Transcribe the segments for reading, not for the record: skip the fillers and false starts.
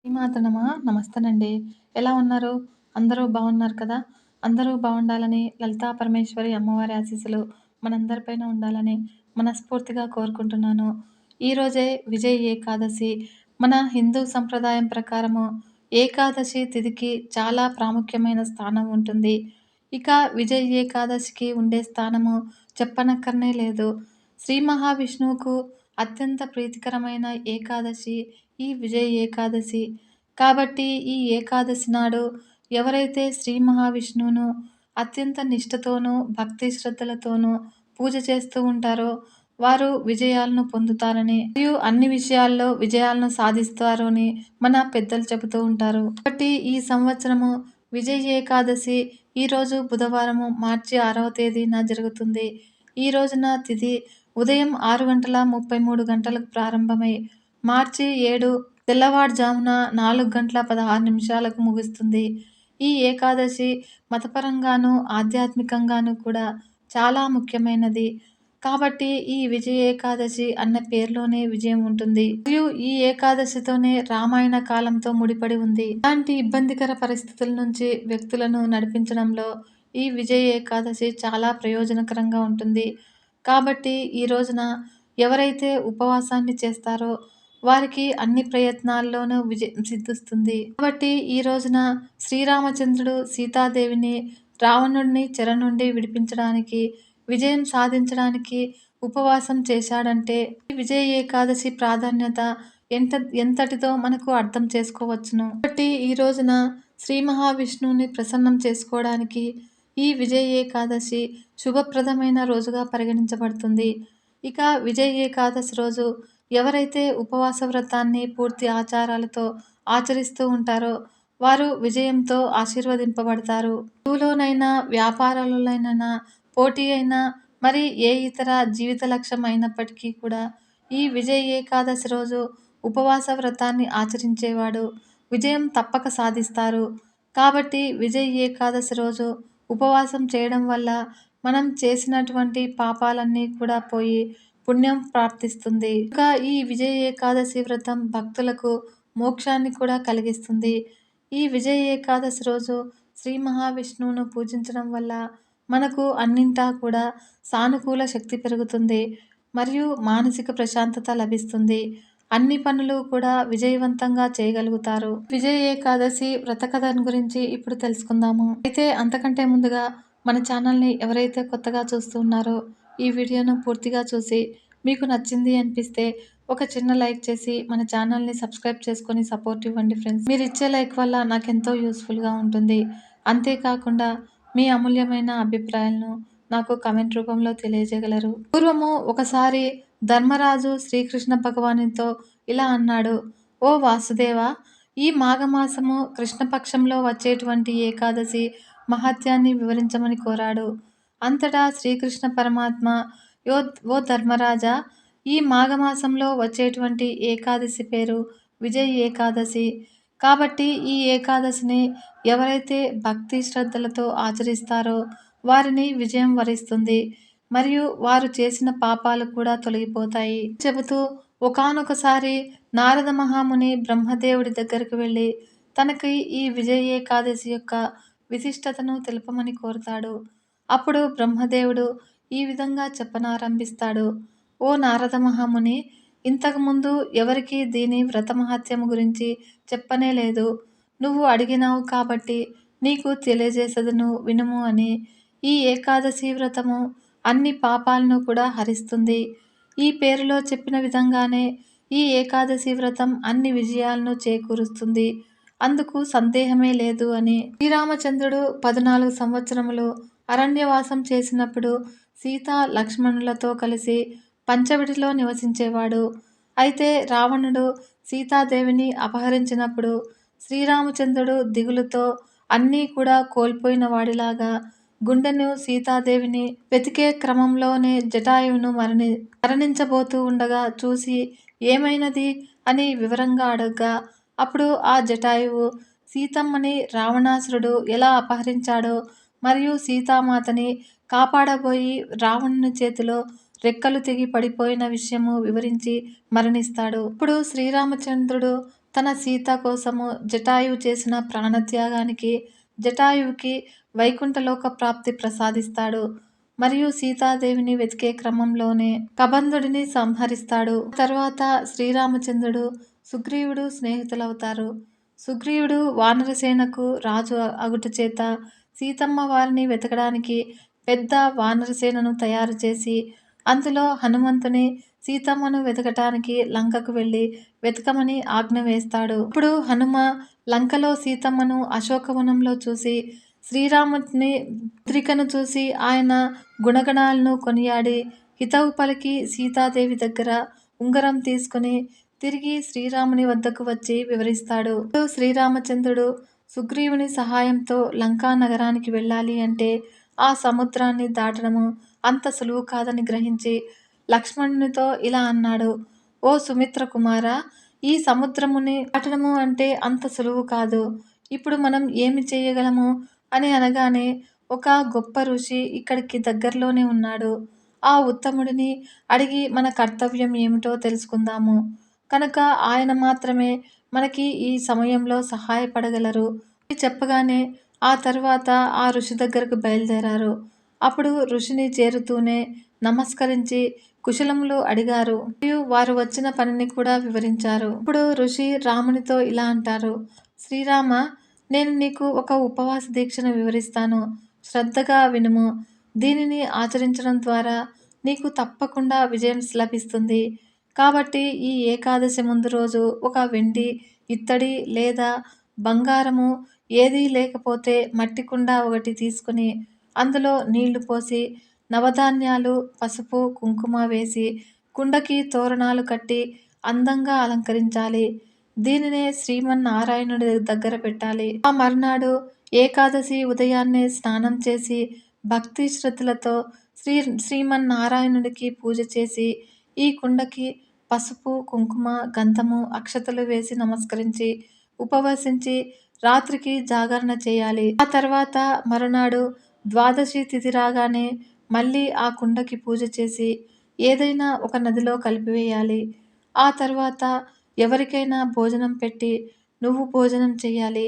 శ్రీమాతనమా నమస్తేనండి. ఎలా ఉన్నారు? అందరూ బాగున్నారు కదా! అందరూ బావుండాలని లలితా పరమేశ్వరి అమ్మవారి ఆశీస్సులు మనందరిపైన ఉండాలని మనస్ఫూర్తిగా కోరుకుంటున్నాను. ఈరోజే విజయ్ ఏకాదశి. మన హిందూ సంప్రదాయం ప్రకారము ఏకాదశి తిథికి చాలా ప్రాముఖ్యమైన స్థానం ఉంటుంది. ఇక విజయ్ ఏకాదశికి ఉండే స్థానము చెప్పనక్కరనే లేదు. శ్రీ మహావిష్ణువుకు అత్యంత ప్రీతికరమైన ఏకాదశి ఈ విజయ ఏకాదశి. కాబట్టి ఈ ఏకాదశి నాడు ఎవరైతే శ్రీ మహావిష్ణువును అత్యంత నిష్టతోనూ, భక్తి శ్రద్ధలతోనూ పూజ చేస్తూ ఉంటారో వారు విజయాలను పొందుతారని, మరియు అన్ని విషయాల్లో విజయాలను సాధిస్తారు అని మన పెద్దలు చెబుతూ ఉంటారు. కాబట్టి ఈ సంవత్సరము విజయ ఏకాదశి ఈరోజు బుధవారము మార్చి 6వ తేదీన జరుగుతుంది. ఈ రోజున తిథి ఉదయం 6:33 గంటలకు ప్రారంభమై మార్చి 7 తెల్లవారుజామున 4:16 ముగుస్తుంది. ఈ ఏకాదశి మతపరంగాను, ఆధ్యాత్మికంగాను కూడా చాలా ముఖ్యమైనది. కాబట్టి ఈ విజయ ఏకాదశి అన్న పేరులోనే విజయం ఉంటుంది. మరియు ఈ ఏకాదశితోనే రామాయణ కాలంతో ముడిపడి ఉంది. ఇలాంటి ఇబ్బందికర పరిస్థితుల నుంచి వ్యక్తులను నడిపించడంలో ఈ విజయ ఏకాదశి చాలా ప్రయోజనకరంగా ఉంటుంది. కాబట్టి ఈ రోజున ఎవరైతే ఉపవాసాన్ని చేస్తారో వారికి అన్ని ప్రయత్నాల్లోనూ విజయం సిద్ధిస్తుంది. కాబట్టి ఈ రోజున శ్రీరామచంద్రుడు సీతాదేవిని రావణుడిని చెర నుండి విడిపించడానికి, విజయం సాధించడానికి ఉపవాసం చేశాడంటే ఈ విజయ ఏకాదశి ప్రాధాన్యత ఎంతటిదో మనకు అర్థం చేసుకోవచ్చును. కాబట్టి ఈ రోజున శ్రీ మహావిష్ణువుని ప్రసన్నం చేసుకోవడానికి ఈ విజయ ఏకాదశి శుభప్రదమైన రోజుగా పరిగణించబడుతుంది. ఇక విజయ ఏకాదశి రోజు ఎవరైతే ఉపవాస వ్రతాన్ని పూర్తి ఆచారాలతో ఆచరిస్తూ ఉంటారో వారు విజయంతో ఆశీర్వదింపబడతారు. చదువులోనైనా, వ్యాపారాలలోనైనా, పోటీ అయినా, మరి ఏ ఇతర జీవిత లక్ష్యం అయినప్పటికీ కూడా ఈ విజయ ఏకాదశి రోజు ఉపవాస వ్రతాన్ని ఆచరించేవాడు విజయం తప్పక సాధిస్తారు. కాబట్టి విజయ ఏకాదశి రోజు ఉపవాసం చేయడం వల్ల మనం చేసినటువంటి పాపాలన్నీ కూడా పోయి పుణ్యం ప్రాప్తిస్తుంది. ఇంకా ఈ విజయ ఏకాదశి వ్రతం భక్తులకు మోక్షాన్ని కూడా కలిగిస్తుంది. ఈ విజయ ఏకాదశి రోజు శ్రీ మహావిష్ణువును పూజించడం వల్ల మనకు అన్నింటా కూడా సానుకూల శక్తి పెరుగుతుంది. మరియు మానసిక ప్రశాంతత లభిస్తుంది. అన్ని పనులు కూడా విజయవంతంగా చేయగలుగుతారు. విజయ ఏకాదశి వ్రత కథను గురించి ఇప్పుడు తెలుసుకుందాము. అయితే అంతకంటే ముందుగా మన ఛానల్ని ఎవరైతే కొత్తగా చూస్తూ ఉన్నారో ఈ వీడియోను పూర్తిగా చూసి మీకు నచ్చింది అనిపిస్తే ఒక చిన్న లైక్ చేసి మన ఛానల్ని సబ్స్క్రైబ్ చేసుకొని సపోర్ట్ ఇవ్వండి ఫ్రెండ్స్. మీరు ఇచ్చే లైక్ వల్ల నాకెంతో యూస్ఫుల్గా ఉంటుంది. అంతేకాకుండా మీ అమూల్యమైన అభిప్రాయాలను నాకు కామెంట్ రూపంలో తెలియజేయగలరు. పూర్వము ఒకసారి ధర్మరాజు శ్రీకృష్ణ భగవానుతో ఇలా అన్నాడు: ఓ వాసుదేవ, ఈ మాఘమాసము కృష్ణపక్షంలో వచ్చేటువంటి ఏకాదశి మహత్యాన్ని వివరించమని కోరాడు. అంతటా శ్రీకృష్ణ పరమాత్మ ఓ ధర్మరాజా, ఈ మాఘమాసంలో వచ్చేటువంటి ఏకాదశి పేరు విజయ్ ఏకాదశి. కాబట్టి ఈ ఏకాదశిని ఎవరైతే భక్తి శ్రద్ధలతో ఆచరిస్తారో వారిని విజయం వరిస్తుంది. మరియు వారు చేసిన పాపాలు కూడా తొలగిపోతాయి చెబుతూ ఒకానొకసారి నారద మహాముని బ్రహ్మదేవుడి దగ్గరికి వెళ్ళి తనకి ఈ విజయ ఏకాదశి యొక్క విశిష్టతను తెలుపమని కోరుతాడు. అప్పుడు బ్రహ్మదేవుడు ఈ విధంగా చెప్పనారంభిస్తాడు: ఓ నారద మహాముని, ఇంతకుముందు ఎవరికీ దీని వ్రత మహత్యము గురించి చెప్పనే లేదు. నువ్వు అడిగినావు కాబట్టి నీకు తెలియజేసెదను వినుము అని. ఈ ఏకాదశి వ్రతము అన్ని పాపాలను కూడా హరిస్తుంది. ఈ పేరులో చెప్పిన విధంగానే ఈ ఏకాదశి వ్రతం అన్ని విజయాలను చేకూరుస్తుంది. అందుకు సందేహమే లేదు అని. శ్రీరామచంద్రుడు 14 సంవత్సరములు అరణ్యవాసం చేసినప్పుడు సీత లక్ష్మణులతో కలిసి పంచవటిలో నివసించేవాడు. అయితే రావణుడు సీతాదేవిని అపహరించినప్పుడు శ్రీరామచంద్రుడు దిగులుతో అన్నీ కూడా కోల్పోయిన వాడిలాగా గుండెను సీతాదేవిని వెతికే క్రమంలోనే జటాయువును మరణించబోతూ ఉండగా చూసి ఏమైనది అని వివరంగా అడగ్గా అప్పుడు ఆ జటాయువు సీతమ్మని రావణాసురుడు ఎలా అపహరించాడో మరియు సీతామాతని కాపాడబోయి రావణుని చేతిలో రెక్కలు తెగి పడిపోయిన విషయము వివరించి మరణిస్తాడు. ఇప్పుడు శ్రీరామచంద్రుడు తన సీత కోసము జటాయువు చేసిన ప్రాణత్యాగానికి జటాయువుకి వైకుంఠలోక ప్రాప్తి ప్రసాదిస్తాడు. మరియు సీతాదేవిని వెతికే క్రమంలోనే కబంధుడిని సంహరిస్తాడు. తర్వాత శ్రీరామచంద్రుడు, సుగ్రీవుడు స్నేహితులవుతారు. సుగ్రీవుడు వానరసేనకు రాజు అగుట చేత సీతమ్మ వారిని వెతకడానికి పెద్ద వానరసేనను తయారు చేసి అందులో హనుమంతుని సీతమ్మను వెతకటానికి లంకకు వెళ్ళి వెతకమని ఆజ్ఞ వేస్తాడు. ఇప్పుడు హనుమ లంకలో సీతమ్మను అశోకవనంలో చూసి శ్రీరాముని పుత్రికను చూసి ఆయన గుణగణాలను కొనియాడి హితవు పలికి సీతాదేవి దగ్గర ఉంగరం తీసుకుని తిరిగి శ్రీరాముని వద్దకు వచ్చి వివరిస్తాడు. శ్రీరామచంద్రుడు సుగ్రీవుని సహాయంతో లంకా నగరానికి వెళ్ళాలి అంటే ఆ సముద్రాన్ని దాటడము అంత సులువు కాదని గ్రహించి లక్ష్మణునితో ఇలా అన్నాడు: ఓ సుమిత్ర కుమార, ఈ సముద్రముని దాటడము అంటే అంత సులువు కాదు. ఇప్పుడు మనం ఏమి చేయగలము అని అనగానే ఒక గొప్ప ఋషి ఇక్కడికి దగ్గరలోనే ఉన్నాడు. ఆ ఉత్తముడిని అడిగి మన కర్తవ్యం ఏమిటో తెలుసుకుందాము. కనుక ఆయన మాత్రమే మనకి ఈ సమయంలో సహాయపడగలరు అని చెప్పగానే ఆ తర్వాత ఆ ఋషి దగ్గరకు బయలుదేరారు. అప్పుడు ఋషిని చేరుతూనే నమస్కరించి కుశలములు అడిగారు. మరియు వారు వచ్చిన పనిని కూడా వివరించారు. ఇప్పుడు ఋషి రామునితో ఇలా అంటారు: శ్రీరామ, నేను నీకు ఒక ఉపవాస దీక్షను వివరిస్తాను. శ్రద్ధగా వినుము. దీనిని ఆచరించడం ద్వారా నీకు తప్పకుండా విజయం లభిస్తుంది. కాబట్టి ఈ ఏకాదశి ముందు రోజు ఒక వెండి, ఇత్తడి లేదా బంగారము ఏదీ లేకపోతే మట్టి కుండ ఒకటి తీసుకుని అందులో నీళ్లు పోసి నవధాన్యాలు, పసుపు, కుంకుమ వేసి కుండకి తోరణాలు కట్టి అందంగా అలంకరించాలి. దీనినే శ్రీమన్నారాయణుడి దగ్గర పెట్టాలి. ఆ మర్నాడు ఏకాదశి ఉదయాన్నే స్నానం చేసి భక్తి శ్రద్ధలతో శ్రీమన్నారాయణుడికి పూజ చేసి ఈ కుండకి పసుపు, కుంకుమ, గంధము, అక్షతలు వేసి నమస్కరించి ఉపవసించి రాత్రికి జాగరణ చేయాలి. ఆ తర్వాత మరునాడు ద్వాదశి తిథి రాగానే మళ్ళీ ఆ కుండకి పూజ చేసి ఏదైనా ఒక నదిలో కలిపివేయాలి. ఆ తర్వాత ఎవరికైనా భోజనం పెట్టి నువ్వు భోజనం చేయాలి.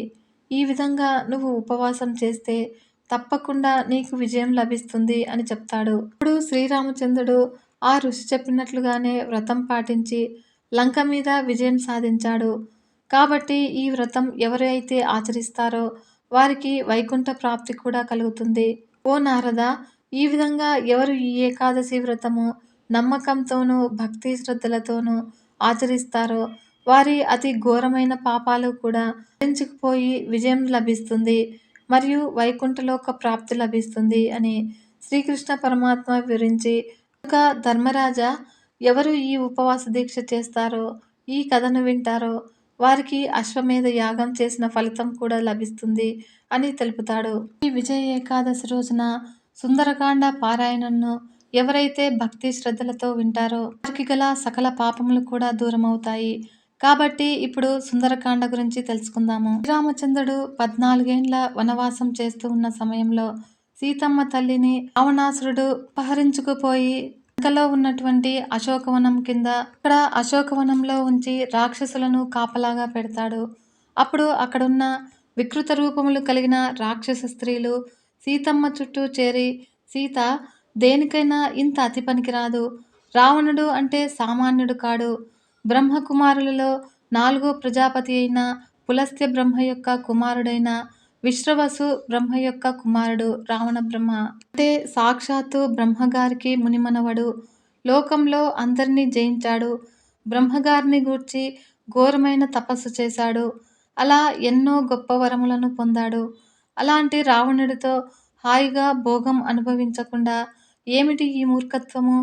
ఈ విధంగా నువ్వు ఉపవాసం చేస్తే తప్పకుండా నీకు విజయం లభిస్తుంది అని చెప్తాడు. ఇప్పుడు శ్రీరామచంద్రుడు ఆ ఋషి చెప్పినట్లుగానే వ్రతం పాటించి లంక మీద విజయం సాధించాడు. కాబట్టి ఈ వ్రతం ఎవరైతే ఆచరిస్తారో వారికి వైకుంఠ ప్రాప్తి కూడా కలుగుతుంది. ఓ నారద, ఈ విధంగా ఎవరు ఈ ఏకాదశి వ్రతము నమ్మకంతోనూ భక్తి శ్రద్ధలతోనూ ఆచరిస్తారో వారి అతి ఘోరమైన పాపాలు కూడా హరించుకుపోయి విజయం లభిస్తుంది మరియు వైకుంఠలోక ప్రాప్తి లభిస్తుంది అని శ్రీకృష్ణ పరమాత్మ వివరించి, ఒక ధర్మరాజా, ఎవరు ఈ ఉపవాస దీక్ష చేస్తారో, ఈ కథను వింటారో వారికి అశ్వమేధ యాగం చేసిన ఫలితం కూడా లభిస్తుంది అని తెలుపుతాడు. ఈ విజయ ఏకాదశి రోజున సుందరకాండ పారాయణను ఎవరైతే భక్తి శ్రద్ధలతో వింటారో వారికి గల సకల పాపములు కూడా దూరమవుతాయి. కాబట్టి ఇప్పుడు సుందరకాండ గురించి తెలుసుకుందాము. శ్రీరామచంద్రుడు 14 ఏండ్ల వనవాసం చేస్తూ ఉన్న సమయంలో సీతమ్మ తల్లిని రావణాసురుడు అపహరించుకుపోయి లంకలో ఉన్నటువంటి అశోకవనం కింద ఇక్కడ అశోకవనంలో ఉంచి రాక్షసులను కాపలాగా పెడతాడు. అప్పుడు అక్కడున్న వికృత రూపములు కలిగిన రాక్షస స్త్రీలు సీతమ్మ చుట్టూ చేరి, సీత దేనికైనా ఇంత అతి పనికిరాదు. రావణుడు అంటే సామాన్యుడు కాడు. బ్రహ్మకుమారులలో 4వ ప్రజాపతి అయిన పులస్త్య బ్రహ్మ యొక్క కుమారుడైన విశ్రవసు బ్రహ్మ యొక్క కుమారుడు రావణ బ్రహ్మ. అంటే సాక్షాత్తు బ్రహ్మగారికి మునిమనవడు. లోకంలో అందరినీ జయించాడు. బ్రహ్మగారిని గూర్చి ఘోరమైన తపస్సు చేశాడు. అలా ఎన్నో గొప్ప వరములను పొందాడు. అలాంటి రావణుడితో హాయిగా భోగం అనుభవించకుండా ఏమిటి ఈ మూర్ఖత్వము?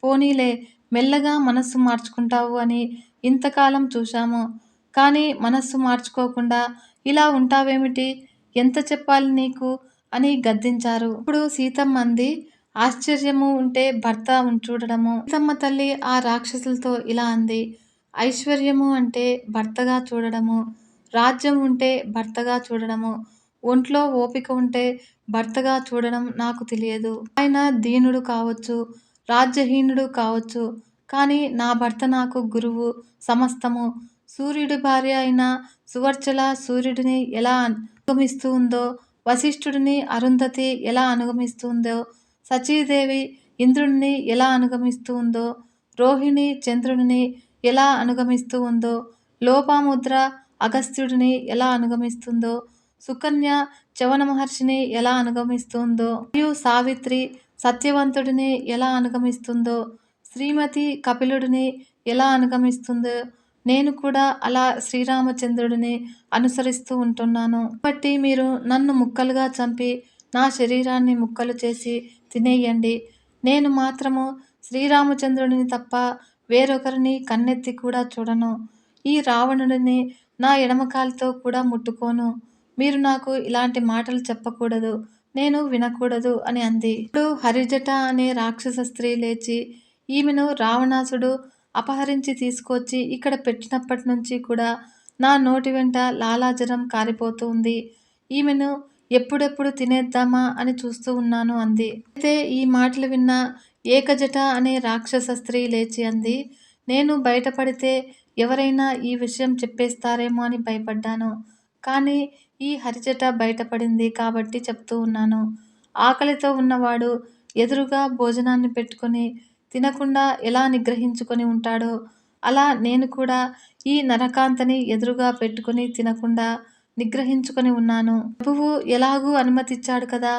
పోనీలే, మెల్లగా మనస్సు మార్చుకుంటావు అని ఇంతకాలం చూశాము. కానీ మనస్సు మార్చుకోకుండా ఇలా ఉంటావేమిటి? ఎంత చెప్పాలి నీకు అని గద్దించారు. ఇప్పుడు సీతమ్మ అంది: ఆశ్చర్యము ఉంటే భర్త చూడడము. సీతమ్మ తల్లి ఆ రాక్షసులతో ఇలా అంది: ఐశ్వర్యము అంటే భర్తగా చూడడము, రాజ్యం ఉంటే భర్తగా చూడడము, ఒంట్లో ఓపిక ఉంటే భర్తగా చూడడం నాకు తెలియదు. ఆయన దీనుడు కావచ్చు, రాజ్యహీనుడు కావచ్చు, కానీ నా భర్త నాకు గురువు, సమస్తము. సూర్యుడి భార్య అయిన సువర్చల సూర్యుడిని ఎలా అనుగమిస్తూ ఉందో, వశిష్ఠుడిని అరుంధతి ఎలా అనుగమిస్తుందో, సచీదేవి ఇంద్రుడిని ఎలా అనుగమిస్తూ ఉందో, రోహిణి చంద్రుడిని ఎలా అనుగమిస్తూ ఉందో, లోపాముద్ర అగస్త్యుడిని ఎలా అనుగమిస్తుందో, సుకన్య చవన మహర్షిని ఎలా అనుగమిస్తుందో, మరియు సావిత్రి సత్యవంతుడిని ఎలా అనుగమిస్తుందో, శ్రీమతి కపిలుడిని ఎలా అనుగమిస్తుందో, నేను కూడా అలా శ్రీరామచంద్రుడిని అనుసరిస్తూ ఉంటున్నాను. కాబట్టి మీరు నన్ను ముక్కలుగా చంపి నా శరీరాన్ని ముక్కలు చేసి తినేయండి. నేను మాత్రము శ్రీరామచంద్రుడిని తప్ప వేరొకరిని కన్నెత్తి కూడా చూడను. ఈ రావణుడిని నా ఎడమకాలితో కూడా ముట్టుకోను. మీరు నాకు ఇలాంటి మాటలు చెప్పకూడదు, నేను వినకూడదు అని అంది. ఇప్పుడు హరిజట అనే రాక్షస స్త్రీ లేచి, ఈమెను రావణాసుడు అపహరించి తీసుకొచ్చి ఇక్కడ పెట్టినప్పటి నుంచి కూడా నా నోటి వెంట లాలాజలం కారిపోతూ ఉంది. ఈమెను ఎప్పుడెప్పుడు తినేద్దామా అని చూస్తూ ఉన్నాను అంది. అయితే ఈ మాటలు విన్న ఏకజట అనే రాక్షస స్త్రీ లేచి అంది, నేను బయటపడితే ఎవరైనా ఈ విషయం చెప్పేస్తారేమో అని భయపడ్డాను. కానీ ఈ హరిజట బయటపడింది కాబట్టి చెప్తూ ఉన్నాను. ఆకలితో ఉన్నవాడు ఎదురుగా భోజనాన్ని పెట్టుకొని తినకుండా ఎలా నిగ్రహించుకొని ఉంటాడో, అలా నేను కూడా ఈ నరకాంతని ఎదురుగా పెట్టుకొని తినకుండా నిగ్రహించుకొని ఉన్నాను. ప్రభువు ఎలాగూ అనుమతిచ్చాడు కదా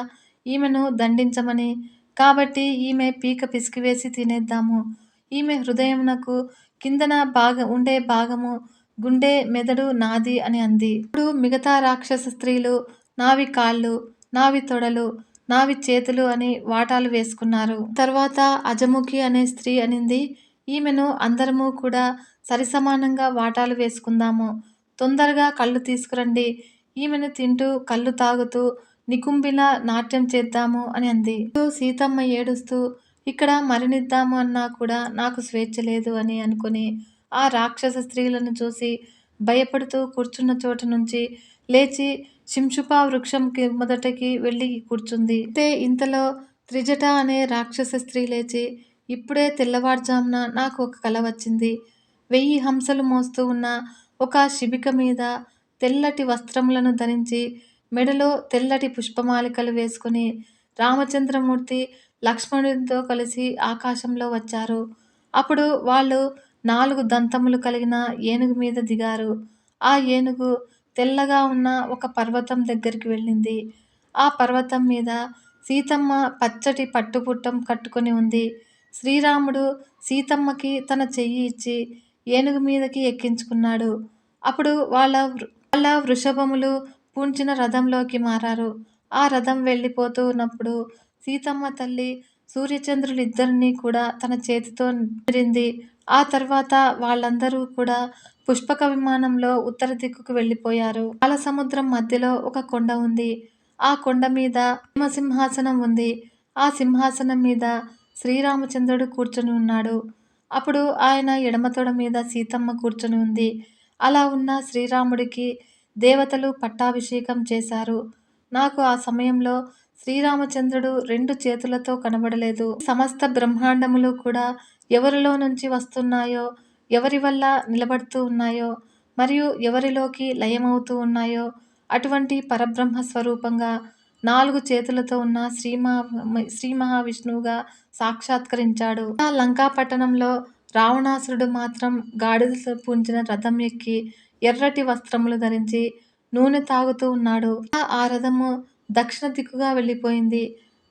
ఈమెను దండించమని, కాబట్టి ఈమె పీక పిసికివేసి తినేద్దాము. ఈమె హృదయమునకు కిందన ఉండే భాగము గుండె మెదడు నాది అని అంది. ఇప్పుడు మిగతా రాక్షస స్త్రీలు నావి కాళ్ళు, నావి తొడలు, నావి చేతులు అని వాటాలు వేసుకున్నారు. తర్వాత అజముఖి అనే స్త్రీ అనింది, ఈమెను అందరము కూడా సరిసమానంగా వాటాలు వేసుకుందాము. తొందరగా కళ్ళు తీసుకురండి. ఈమెను తింటూ కళ్ళు తాగుతూ నికుంభిలా నాట్యం చేద్దాము అని అంది. సీతమ్మ ఏడుస్తూ ఇక్కడ మరణిద్దాము అన్నా కూడా నాకు స్వేచ్ఛ లేదు అని అనుకుని ఆ రాక్షస స్త్రీలను చూసి భయపడుతూ కూర్చున్న చోట నుంచి లేచి శింషుపా వృక్షం మొదటికి వెళ్ళి కూర్చుంది. అయితే ఇంతలో త్రిజట అనే రాక్షస స్త్రీ లేచి, ఇప్పుడే తెల్లవారుజామున నాకు ఒక కల వచ్చింది. 1000 హంసలు మోస్తూ ఉన్న ఒక శిబిక మీద తెల్లటి వస్త్రములను ధరించి మెడలో తెల్లటి పుష్పమాలికలు వేసుకుని రామచంద్రమూర్తి లక్ష్మణుడితో కలిసి ఆకాశంలో వచ్చారు. అప్పుడు వాళ్ళు 4 దంతములు కలిగిన ఏనుగు మీద దిగారు. ఆ ఏనుగు తెల్లగా ఉన్న ఒక పర్వతం దగ్గరికి వెళ్ళింది. ఆ పర్వతం మీద సీతమ్మ పచ్చటి పట్టుపుట్టం కట్టుకొని ఉంది. శ్రీరాముడు సీతమ్మకి తన చెయ్యి ఇచ్చి ఏనుగు మీదకి ఎక్కించుకున్నాడు. అప్పుడు వాళ్ళ వృషభములు పూంచిన రథంలోకి మారారు. ఆ రథం వెళ్ళిపోతూ ఉన్నప్పుడు సీతమ్మ తల్లి సూర్యచంద్రులిద్దరినీ కూడా తన చేతితో నిమిరింది. ఆ తర్వాత వాళ్ళందరూ కూడా పుష్పక విమానంలో ఉత్తర దిక్కుకు వెళ్ళిపోయారు. పాలసముద్రం మధ్యలో ఒక కొండ ఉంది. ఆ కొండ మీద సింహాసనం ఉంది. ఆ సింహాసనం మీద శ్రీరామచంద్రుడు కూర్చొని ఉన్నాడు. అప్పుడు ఆయన ఎడమ తొడ మీద సీతమ్మ కూర్చొని ఉంది. అలా ఉన్న శ్రీరాముడికి దేవతలు పట్టాభిషేకం చేశారు. నాకు ఆ సమయంలో శ్రీరామచంద్రుడు 2 చేతులతో కనబడలేదు. సమస్త బ్రహ్మాండములు కూడా ఎవరిలో నుంచి వస్తున్నాయో, ఎవరి వల్ల నిలబడుతూ ఉన్నాయో, మరియు ఎవరిలోకి లయమవుతూ ఉన్నాయో అటువంటి పరబ్రహ్మ స్వరూపంగా 4 చేతులతో ఉన్న శ్రీ మహావిష్ణువుగా సాక్షాత్కరించాడు. ఆ లంకా పట్టణంలో రావణాసురుడు మాత్రం గాడిదతో పూంచిన రథం ఎక్కి ఎర్రటి వస్త్రములు ధరించి నూనె తాగుతూ ఉన్నాడు. ఆ రథము దక్షిణ దిక్కుగా వెళ్ళిపోయింది.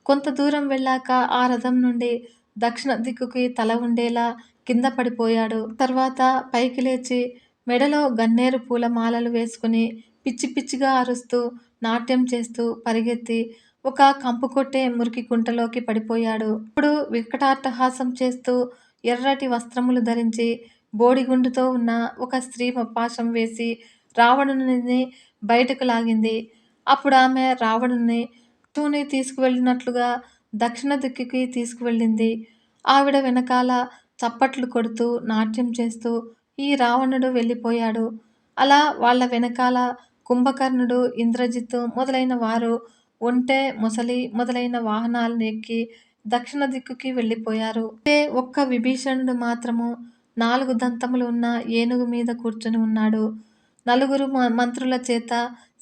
కొంత దూరం వెళ్ళాక ఆ రథం నుండి దక్షిణ దిక్కుకి తల ఉండేలా కింద పడిపోయాడు. తర్వాత పైకి లేచి మెడలో గన్నేరు పూల మాలలు వేసుకుని పిచ్చి పిచ్చిగా అరుస్తూ నాట్యం చేస్తూ పరిగెత్తి ఒక కంపు కొట్టే మురికి కుంటలోకి పడిపోయాడు. ఇప్పుడు వికటాట్టహాసం చేస్తూ ఎర్రటి వస్త్రములు ధరించి బోడిగుండుతో ఉన్న ఒక స్త్రీ పాశం వేసి రావణుని బయటకు లాగింది. అప్పుడు ఆమె రావణుని తీసుకువెళ్ళినట్లుగా దక్షిణ దిక్కుకి తీసుకువెళ్ళింది. ఆవిడ వెనకాల చప్పట్లు కొడుతూ నాట్యం చేస్తూ ఈ రావణుడు వెళ్ళిపోయాడు. అలా వాళ్ళ వెనకాల కుంభకర్ణుడు, ఇంద్రజిత్తు మొదలైన వారు ఒంటె, మొసలి మొదలైన వాహనాలను ఎక్కి దక్షిణ దిక్కుకి వెళ్ళిపోయారు. ఒక్క విభీషణుడు మాత్రము 4 దంతములు ఉన్న ఏనుగు మీద కూర్చొని ఉన్నాడు. నలుగురు మంత్రుల చేత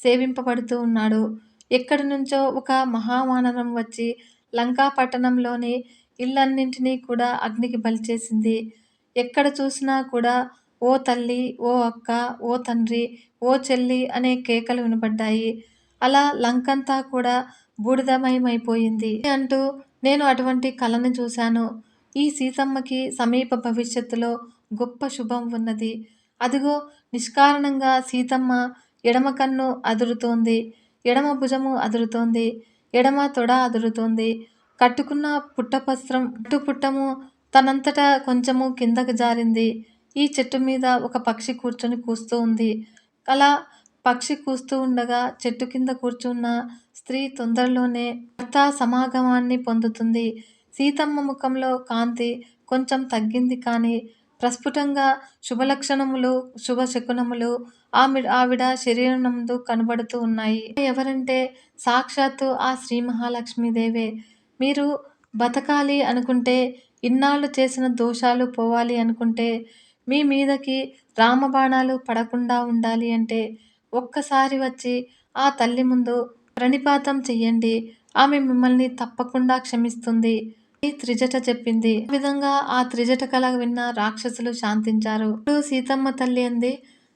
సేవింపబడుతూ ఉన్నాడు. ఎక్కడి నుంచో ఒక మహావానరం వచ్చి లంకా పట్టణంలోని ఇళ్ళన్నింటినీ కూడా అగ్నికి బలి చేసింది. ఎక్కడ చూసినా కూడా ఓ తల్లి, ఓ అక్క, ఓ తండ్రి, ఓ చెల్లి అనే కేకలు వినబడ్డాయి. అలా లంకంతా కూడా బూడిదమయమైపోయింది అంటూ నేను అటువంటి కలను చూశాను. ఈ సీతమ్మకి సమీప భవిష్యత్తులో గొప్ప శుభం ఉన్నది. అదిగో నిష్కారణంగా సీతమ్మ ఎడమ కన్ను అదురుతోంది, ఎడమ భుజము అదురుతోంది, ఎడమ తొడ అదురుతోంది. కట్టుకున్న పుట్టవస్త్రం పుట్టము తనంతట కొంచెము కిందకు జారింది. ఈ చెట్టు మీద ఒక పక్షి కూర్చొని కూస్తూ ఉంది. అలా పక్షి కూస్తూ ఉండగా చెట్టు కింద కూర్చున్న స్త్రీ తొందరలోనే భర్త సమాగమాన్ని పొందుతుంది. సీతమ్మ ముఖంలో కాంతి కొంచెం తగ్గింది కానీ ప్రస్ఫుటంగా శుభలక్షణములు, శుభశకునములు ఆవిడ శరీరమునందు కనబడుతూ ఉన్నాయి. ఎవరంటే సాక్షాత్తు ఆ శ్రీ మహాలక్ష్మీదేవే. మీరు బతకాలి అనుకుంటే, ఇన్నాళ్ళు చేసిన దోషాలు పోవాలి అనుకుంటే, మీ మీదకి రామబాణాలు పడకుండా ఉండాలి అంటే ఒక్కసారి వచ్చి ఆ తల్లి ముందు ప్రణిపాతం చెయ్యండి. ఆమె మిమ్మల్ని తప్పకుండా క్షమిస్తుంది అని త్రిజట చెప్పింది. ఆ విధంగా ఆ త్రిజట కల విన్న రాక్షసులు శాంతించారు. అప్పుడు సీతమ్మ తల్లి అంది,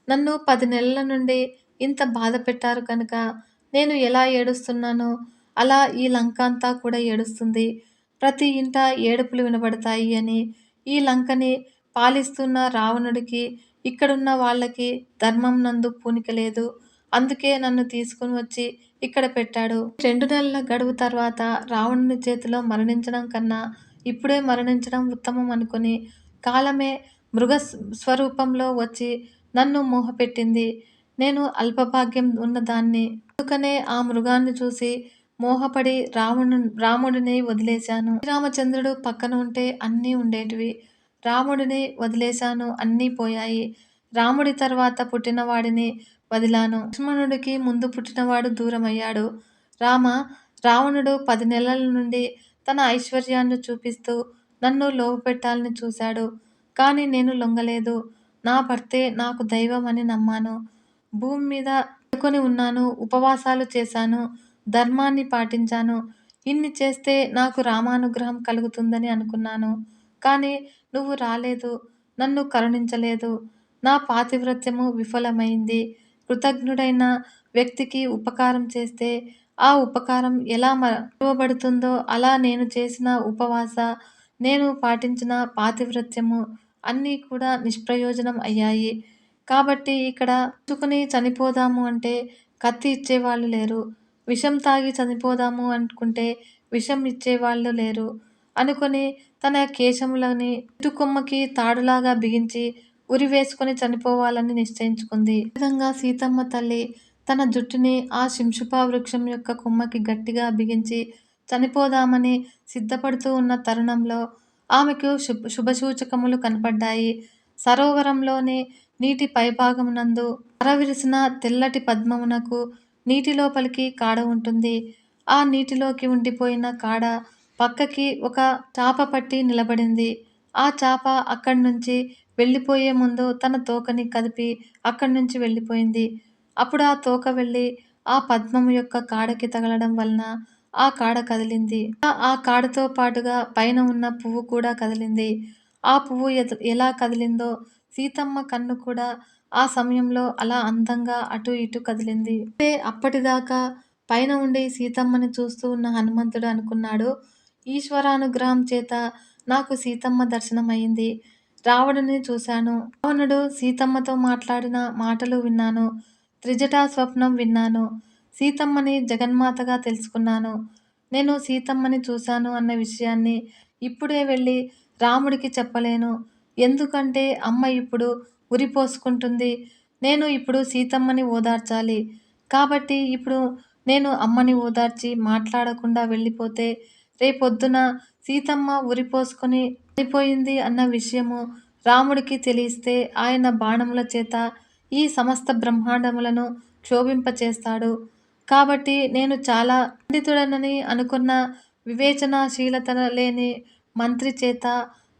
నన్ను 10 నెలల నుండి ఇంత బాధ పెట్టారు కనుక నేను ఎలా ఏడుస్తున్నానో అలా ఈ లంక అంతా కూడా ఏడుస్తుంది. ప్రతి ఇంట ఏడుపులు వినబడతాయి అని ఈ లంకని పాలిస్తున్న రావణుడికి ఇక్కడున్న వాళ్ళకి ధర్మం నందు పూనిక లేదు. అందుకే నన్ను తీసుకుని వచ్చి ఇక్కడ పెట్టాడు. 2 నెలల గడువు తర్వాత రావణుని చేతిలో మరణించడం కన్నా ఇప్పుడే మరణించడం ఉత్తమం అనుకుని కాలమే మృగ స్వరూపంలో వచ్చి నన్ను మోహపెట్టింది. నేను అల్పభాగ్యం ఉన్నదాన్ని. అందుకనే ఆ మృగాన్ని చూసి మోహపడి రాముడిని వదిలేశాను. శ్రీరామచంద్రుడు పక్కన ఉంటే అన్నీ ఉండేటివి. రాముడిని వదిలేశాను, అన్నీ పోయాయి. రాముడి తర్వాత పుట్టినవాడిని వదిలాను. లక్ష్మణుడికి ముందు పుట్టినవాడు దూరమయ్యాడు. రావణుడు 10 నెలల నుండి తన ఐశ్వర్యాన్ని చూపిస్తూ నన్ను లోభపెట్టాలని చూశాడు. కానీ నేను లొంగలేదు. నా భర్తే నాకు దైవం అని నమ్మాను. భూమి మీద పడుకొని ఉన్నాను, ఉపవాసాలు చేశాను, ధర్మాన్ని పాటించాను. ఇన్ని చేస్తే నాకు రామానుగ్రహం కలుగుతుందని అనుకున్నాను. కానీ నువ్వు రాలేదు, నన్ను కరుణించలేదు. నా పాతివ్రత్యము విఫలమైంది. కృతజ్ఞుడైన వ్యక్తికి ఉపకారం చేస్తే ఆ ఉపకారం ఎలా మరువబడుతుందో అలా నేను చేసిన ఉపవాస, నేను పాటించిన పాతివ్రత్యము అన్నీ కూడా నిష్ప్రయోజనం అయ్యాయి. కాబట్టి ఇక్కడ ఉంచుకుని చనిపోదాము అంటే కత్తి ఇచ్చేవాళ్ళు లేరు. విషం తాగి చనిపోదాము అనుకుంటే విషం ఇచ్చేవాళ్ళు లేరు అనుకొని తన కేశములని చెట్టుకొమ్మకి తాడులాగా బిగించి ఉరి వేసుకొని చనిపోవాలని నిశ్చయించుకుంది. ఈ విధంగా సీతమ్మ తల్లి తన జుట్టుని ఆ శింషుపా వృక్షం యొక్క కొమ్మకి గట్టిగా బిగించి చనిపోదామని సిద్ధపడుతూ ఉన్న తరుణంలో ఆమెకు శుభసూచకములు కనపడ్డాయి. సరోవరంలోని నీటి పైభాగమునందు అరవిరిసిన తెల్లటి పద్మమునకు నీటి లోపలికి కాడ ఉంటుంది. ఆ నీటిలోకి ఉండిపోయిన కాడ పక్కకి ఒక చాప పట్టి నిలబడింది. ఆ చాప అక్కడి నుంచి వెళ్ళిపోయే ముందు తన తోకని కదిపి అక్కడి నుంచి వెళ్ళిపోయింది. అప్పుడు ఆ తోక వెళ్ళి ఆ పద్మము యొక్క కాడకి తగలడం వలన ఆ కాడ కదిలింది. ఆ కాడతో పాటుగా పైన ఉన్న పువ్వు కూడా కదిలింది. ఆ పువ్వు ఎలా కదిలిందో సీతమ్మ కన్ను కూడా ఆ సమయంలో అలా అందంగా అటు ఇటు కదిలింది. అప్పటిదాకా పైన ఉండి సీతమ్మని చూస్తూ ఉన్న హనుమంతుడు అనుకున్నాడు, ఈశ్వరానుగ్రహం చేత నాకు సీతమ్మ దర్శనం అయింది. రావణుని చూశాను. రావణుడు సీతమ్మతో మాట్లాడిన మాటలు విన్నాను. త్రిజటా స్వప్నం విన్నాను. సీతమ్మని జగన్మాతగా తెలుసుకున్నాను. నేను సీతమ్మని చూశాను అన్న విషయాన్ని ఇప్పుడే వెళ్ళి రాముడికి చెప్పలేను. ఎందుకంటే అమ్మ ఇప్పుడు ఉరిపోసుకుంటుంది. నేను ఇప్పుడు సీతమ్మని ఓదార్చాలి. కాబట్టి ఇప్పుడు నేను అమ్మని ఓదార్చి మాట్లాడకుండా వెళ్ళిపోతే రేపొద్దున సీతమ్మ ఉరిపోసుకొని చనిపోయింది అన్న విషయము రాముడికి తెలిస్తే ఆయన బాణముల చేత ఈ సమస్త బ్రహ్మాండములను క్షోభింపచేస్తాడు. కాబట్టి నేను చాలా పండితుడనని అనుకున్న వివేచనాశీలత లేని మంత్రి చేత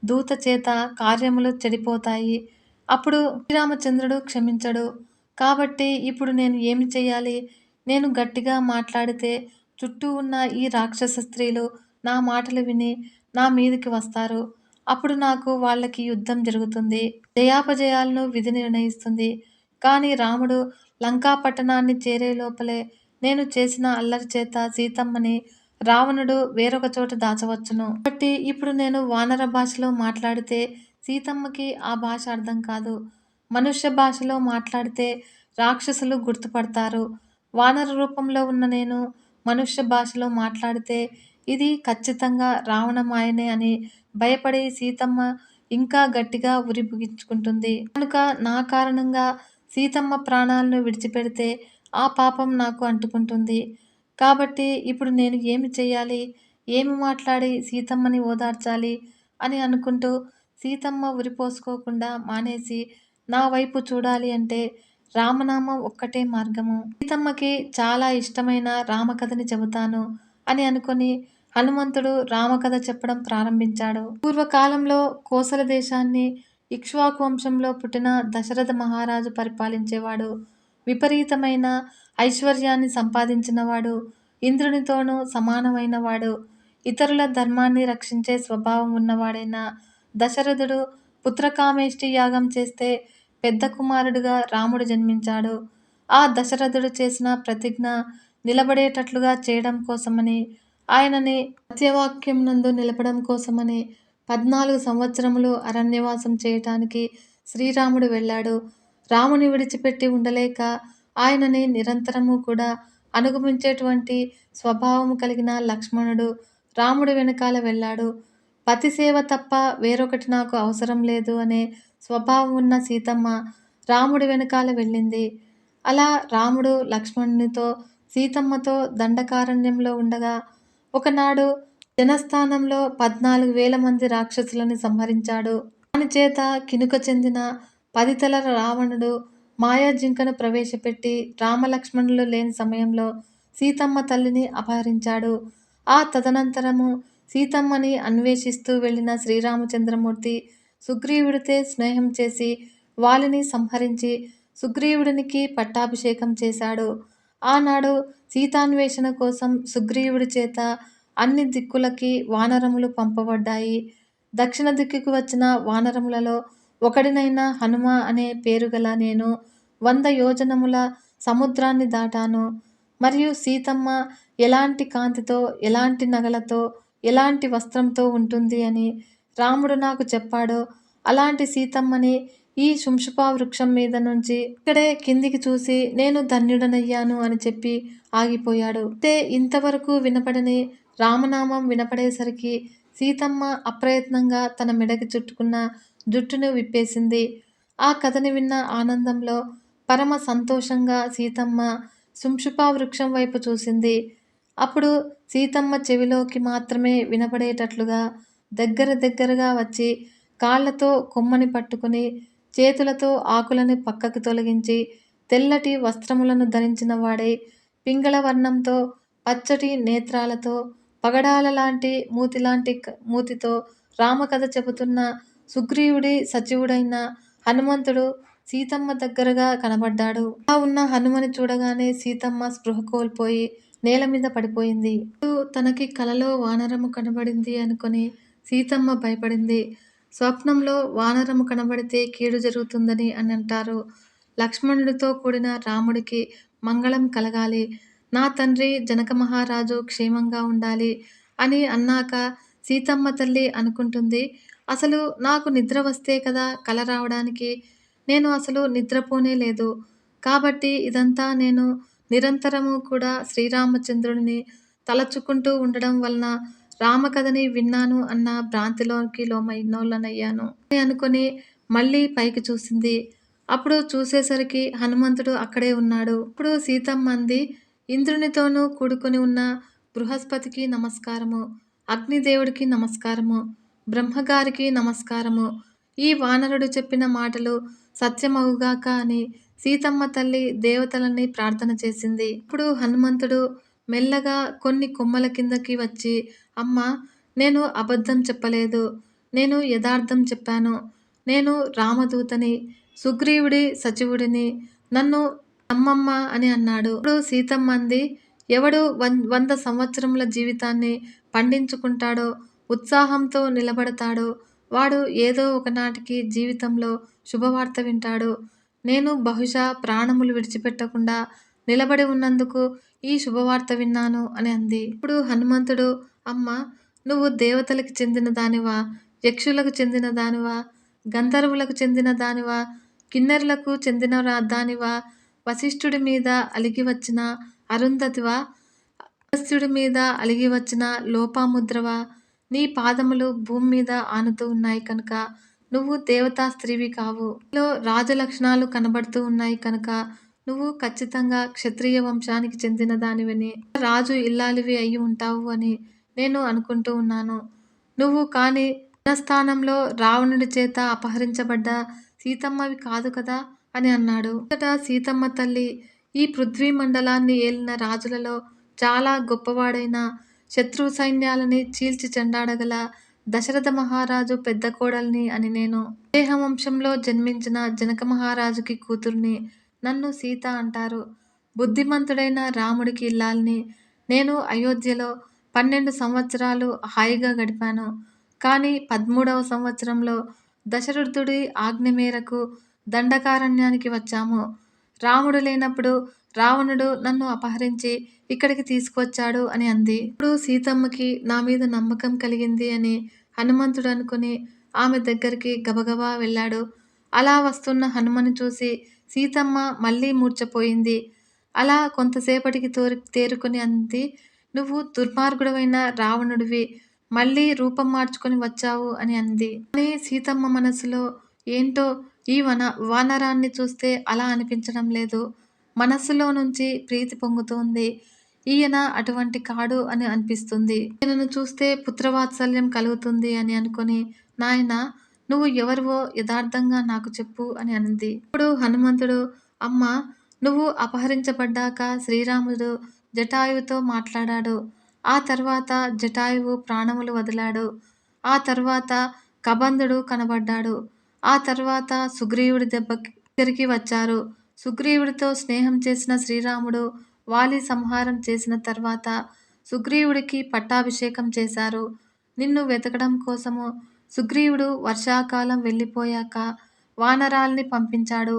దూత చేత కార్యములు చెడిపోతాయి. అప్పుడు శ్రీరామచంద్రుడు క్షమించడు. కాబట్టి ఇప్పుడు నేను ఏమి చెయ్యాలి? నేను గట్టిగా మాట్లాడితే చుట్టూ ఉన్న ఈ రాక్షస స్త్రీలు నా మాటలు విని నా మీదికి వస్తారు. అప్పుడు నాకు వాళ్ళకి యుద్ధం జరుగుతుంది. జయాపజయాలను విధి నిర్ణయిస్తుంది. కానీ రాముడు లంకా పట్టణాన్ని చేరే లోపలే నేను చేసిన అల్లరి చేత సీతమ్మని రావణుడు వేరొక చోట దాచవచ్చును. కాబట్టి ఇప్పుడు నేను వానర భాషలో మాట్లాడితే సీతమ్మకి ఆ భాష అర్థం కాదు. మనుష్య భాషలో మాట్లాడితే రాక్షసులు గుర్తుపడతారు. వానర రూపంలో ఉన్న నేను మనుష్య భాషలో మాట్లాడితే ఇది ఖచ్చితంగా రావణ మాయనే అని భయపడి సీతమ్మ ఇంకా గట్టిగా ఉరి బిగించుకుంటుంది. కనుక నా కారణంగా సీతమ్మ ప్రాణాలను విడిచిపెడితే ఆ పాపం నాకు అంటుకుంటుంది. కాబట్టి ఇప్పుడు నేను ఏమి చెయ్యాలి? ఏమి మాట్లాడి సీతమ్మని ఓదార్చాలి అని అనుకుంటూ సీతమ్మ ఉరిపోసుకోకుండా మానేసి నా వైపు చూడాలి అంటే రామనామం ఒక్కటే మార్గము. సీతమ్మకి చాలా ఇష్టమైన రామకథని చెబుతాను అని అనుకొని హనుమంతుడు రామకథ చెప్పడం ప్రారంభించాడు. పూర్వకాలంలో కోసల దేశాన్ని ఇక్ష్వాకు వంశంలో పుట్టిన దశరథ మహారాజు పరిపాలించేవాడు. విపరీతమైన ఐశ్వర్యాన్ని సంపాదించినవాడు, ఇంద్రునితోనూ సమానమైనవాడు, ఇతరుల ధర్మాన్ని రక్షించే స్వభావం ఉన్నవాడైన దశరథుడు పుత్రకామేష్టి యాగం చేస్తే పెద్ద కుమారుడిగా రాముడు జన్మించాడు. ఆ దశరథుడు చేసిన ప్రతిజ్ఞ నిలబడేటట్లుగా చేయడం కోసమని, ఆయనని సత్యవాక్యం నందు నిలపడం కోసమని 14 సంవత్సరములు అరణ్యవాసం చేయటానికి శ్రీరాముడు వెళ్ళాడు. రాముని విడిచిపెట్టి ఉండలేక ఆయనని నిరంతరము కూడా అనుగమించేటువంటి స్వభావము కలిగిన లక్ష్మణుడు రాముడి వెనకాల వెళ్ళాడు. పతిసేవ తప్ప వేరొకటి నాకు అవసరం లేదు అనే స్వభావం ఉన్న సీతమ్మ రాముడి వెనకాల వెళ్ళింది. అలా రాముడు లక్ష్మణునితో సీతమ్మతో దండకారణ్యంలో ఉండగా ఒకనాడు జనస్థానంలో 14,000 మంది రాక్షసులను సంహరించాడు. దానిచేత కినుక చెందిన 10 తలల రావణుడు మాయాజింకను ప్రవేశపెట్టి రామలక్ష్మణులు లేని సమయంలో సీతమ్మ తల్లిని అపహరించాడు. ఆ తదనంతరము సీతమ్మని అన్వేషిస్తూ వెళ్ళిన శ్రీరామచంద్రమూర్తి సుగ్రీవుడితో స్నేహం చేసి వాలిని సంహరించి సుగ్రీవుడినికి పట్టాభిషేకం చేశాడు. ఆనాడు సీతాన్వేషణ కోసం సుగ్రీవుడి చేత అన్ని దిక్కులకి వానరములు పంపబడ్డాయి. దక్షిణ దిక్కుకు వచ్చిన వానరములలో ఒకడినైన హనుమ అనే పేరుగల నేను 100 యోజనముల సముద్రాన్ని దాటాను. మరియు సీతమ్మ ఎలాంటి కాంతితో, ఎలాంటి నగలతో, ఎలాంటి వస్త్రంతో ఉంటుంది అని రాముడు నాకు చెప్పాడో అలాంటి సీతమ్మని ఈ శుంషుపా వృక్షం మీద నుంచి ఇక్కడే కిందికి చూసి నేను ధన్యుడనయ్యాను అని చెప్పి ఆగిపోయాడు. అయితే ఇంతవరకు వినపడని రామనామం వినపడేసరికి సీతమ్మ అప్రయత్నంగా తన మెడకి చుట్టుకున్న జుట్టును విప్పేసింది. ఆ కథని విన్న ఆనందంలో పరమ సంతోషంగా సీతమ్మ శుంషుపా వృక్షం వైపు చూసింది. అప్పుడు సీతమ్మ చెవిలోకి మాత్రమే వినపడేటట్లుగా దగ్గరగా వచ్చి కాళ్లతో కొమ్మని పట్టుకుని చేతులతో ఆకులని పక్కకు తొలగించి తెల్లటి వస్త్రములను ధరించిన వాడై పింగళ వర్ణంతో పచ్చటి నేత్రాలతో పగడాల లాంటి మూతితో రామకథ చెబుతున్న సుగ్రీవుడి సచివుడైన హనుమంతుడు సీతమ్మ దగ్గరగా కనబడ్డాడు. అలా ఉన్న హనుమని చూడగానే సీతమ్మ స్పృహ కోల్పోయి నేల మీద పడిపోయింది. తనకి కలలో వానరము కనబడింది అనుకొని సీతమ్మ భయపడింది. స్వప్నంలో వానరము కనబడితే కీడు జరుగుతుందని అని అంటారు. లక్ష్మణుడితో కూడిన రాముడికి మంగళం కలగాలి, నా తండ్రి జనక మహారాజు క్షేమంగా ఉండాలి అని అన్నాక సీతమ్మ తల్లి అనుకుంటుంది, అసలు నాకు నిద్ర వస్తే కదా కల రావడానికి, నేను అసలు నిద్రపోనే లేదు. కాబట్టి ఇదంతా నేను నిరంతరము కూడా శ్రీరామచంద్రుడిని తలచుకుంటూ ఉండడం వలన రామకథని విన్నాను అన్న భ్రాంతిలోకి లోనయ్యాను అని అనుకుని మళ్ళీ పైకి చూసింది. అప్పుడు చూసేసరికి హనుమంతుడు అక్కడే ఉన్నాడు. ఇప్పుడు సీతమ్మ అంది, ఇంద్రునితోనూ కూడుకొని ఉన్న బృహస్పతికి నమస్కారము, అగ్నిదేవుడికి నమస్కారము, బ్రహ్మగారికి నమస్కారము. ఈ వానరుడు చెప్పిన మాటలు సత్యమవుగాక అని సీతమ్మ తల్లి దేవతలని ప్రార్థన చేసింది. ఇప్పుడు హనుమంతుడు మెల్లగా కొన్ని కొమ్మల కిందకి వచ్చి, అమ్మ, నేను అబద్ధం చెప్పలేదు. నేను యథార్థం చెప్పాను. నేను రామదూతని, సుగ్రీవుడి సచివుడిని. నన్ను నమ్మమ్మా అని అన్నాడు. అప్పుడు సీతమ్మ అంది, ఎవడు 100 సంవత్సరముల జీవితాన్ని పండించుకుంటాడో, ఉత్సాహంతో నిలబడతాడో, వాడు ఏదో ఒకనాటికి జీవితంలో శుభవార్త వింటాడు. నేను బహుశా ప్రాణములు విడిచిపెట్టకుండా నిలబడి ఉన్నందుకు ఈ శుభవార్త విన్నాను అని అంది. ఇప్పుడు హనుమంతుడు, అమ్మా, నువ్వు దేవతలకు చెందిన దానివా, యక్షులకు చెందిన దానివా, గంధర్వులకు చెందిన దానివా, కిన్నెరులకు చెందిన దానివా, వశిష్ఠుడి మీద అలిగి వచ్చిన అరుంధతివా, అగస్త్యుడి మీద అలిగి వచ్చిన లోపాముద్రవా, నీ పాదములు భూమి మీద ఆనుతూ ఉన్నాయి కనుక నువ్వు దేవతా స్త్రీవి కావు. నీలో రాజలక్షణాలు కనబడుతూ ఉన్నాయి కనుక నువ్వు ఖచ్చితంగా క్షత్రియ వంశానికి చెందిన దానివని, రాజు ఇల్లాలివి అయి ఉంటావు అని నేను అనుకుంటూ ఉన్నాను. నువ్వు కాని స్థానంలో రావణుడి చేత అపహరించబడ్డ సీతమ్మవి కాదు కదా అని అన్నాడు. అంతటా సీతమ్మ తల్లి, ఈ పృథ్వీ మండలాన్ని ఏలిన రాజులలో చాలా గొప్పవాడైన, శత్రు సైన్యాలని చీల్చి చెండాడగల దశరథ మహారాజు పెద్ద కోడల్ని అని నేను. దేహ వంశంలో జన్మించిన జనక మహారాజుకి కూతుర్ని. నన్ను సీత అంటారు. బుద్ధిమంతుడైన రాముడికి ఇల్లాల్ని. నేను అయోధ్యలో 12 సంవత్సరాలు హాయిగా గడిపాను. కానీ 13వ సంవత్సరంలో దశరథుడి ఆజ్ఞ మేరకు దండకారణ్యానికి వచ్చాము. రాముడు లేనప్పుడు రావణుడు నన్ను అపహరించి ఇక్కడికి తీసుకువచ్చాడు అని అంది. ఇప్పుడు సీతమ్మకి నా మీద నమ్మకం కలిగింది అని హనుమంతుడు అనుకుని ఆమె దగ్గరికి గబగబా వెళ్ళాడు. అలా వస్తున్న హనుమని చూసి సీతమ్మ మళ్ళీ మూర్ఛపోయింది. అలా కొంతసేపటికి తేరుకొని అంది, నువ్వు దుర్మార్గుడవైన రావణుడివి, మళ్ళీ రూపం మార్చుకొని వచ్చావు అని అంది. కానీ సీతమ్మ మనసులో ఏంటో ఈ వానరాన్ని చూస్తే అలా అనిపించడం లేదు. మనస్సులో నుంచి ప్రీతి పొంగుతోంది. ఈయన అటువంటి కాడు అని అనిపిస్తుంది. ఈయనను చూస్తే పుత్రవాత్సల్యం కలుగుతుంది అని అనుకుని, నాయనా, నువ్వు ఎవరివో యథార్థంగా నాకు చెప్పు అని అంది. ఇప్పుడు హనుమంతుడు, అమ్మా, నువ్వు అపహరించబడ్డాక శ్రీరాముడు జటాయువుతో మాట్లాడాడు. ఆ తర్వాత జటాయువు ప్రాణములు వదిలాడు. ఆ తర్వాత కబంధుడు కనబడ్డాడు. ఆ తర్వాత సుగ్రీవుడి దగ్గరికి వచ్చారు. సుగ్రీవుడితో స్నేహం చేసిన శ్రీరాముడు వాలి సంహారం చేసిన తర్వాత సుగ్రీవుడికి పట్టాభిషేకం చేశారు. నిన్ను వెతకడం కోసము సుగ్రీవుడు వర్షాకాలం వెళ్ళిపోయాక వానరాల్ని పంపించాడు.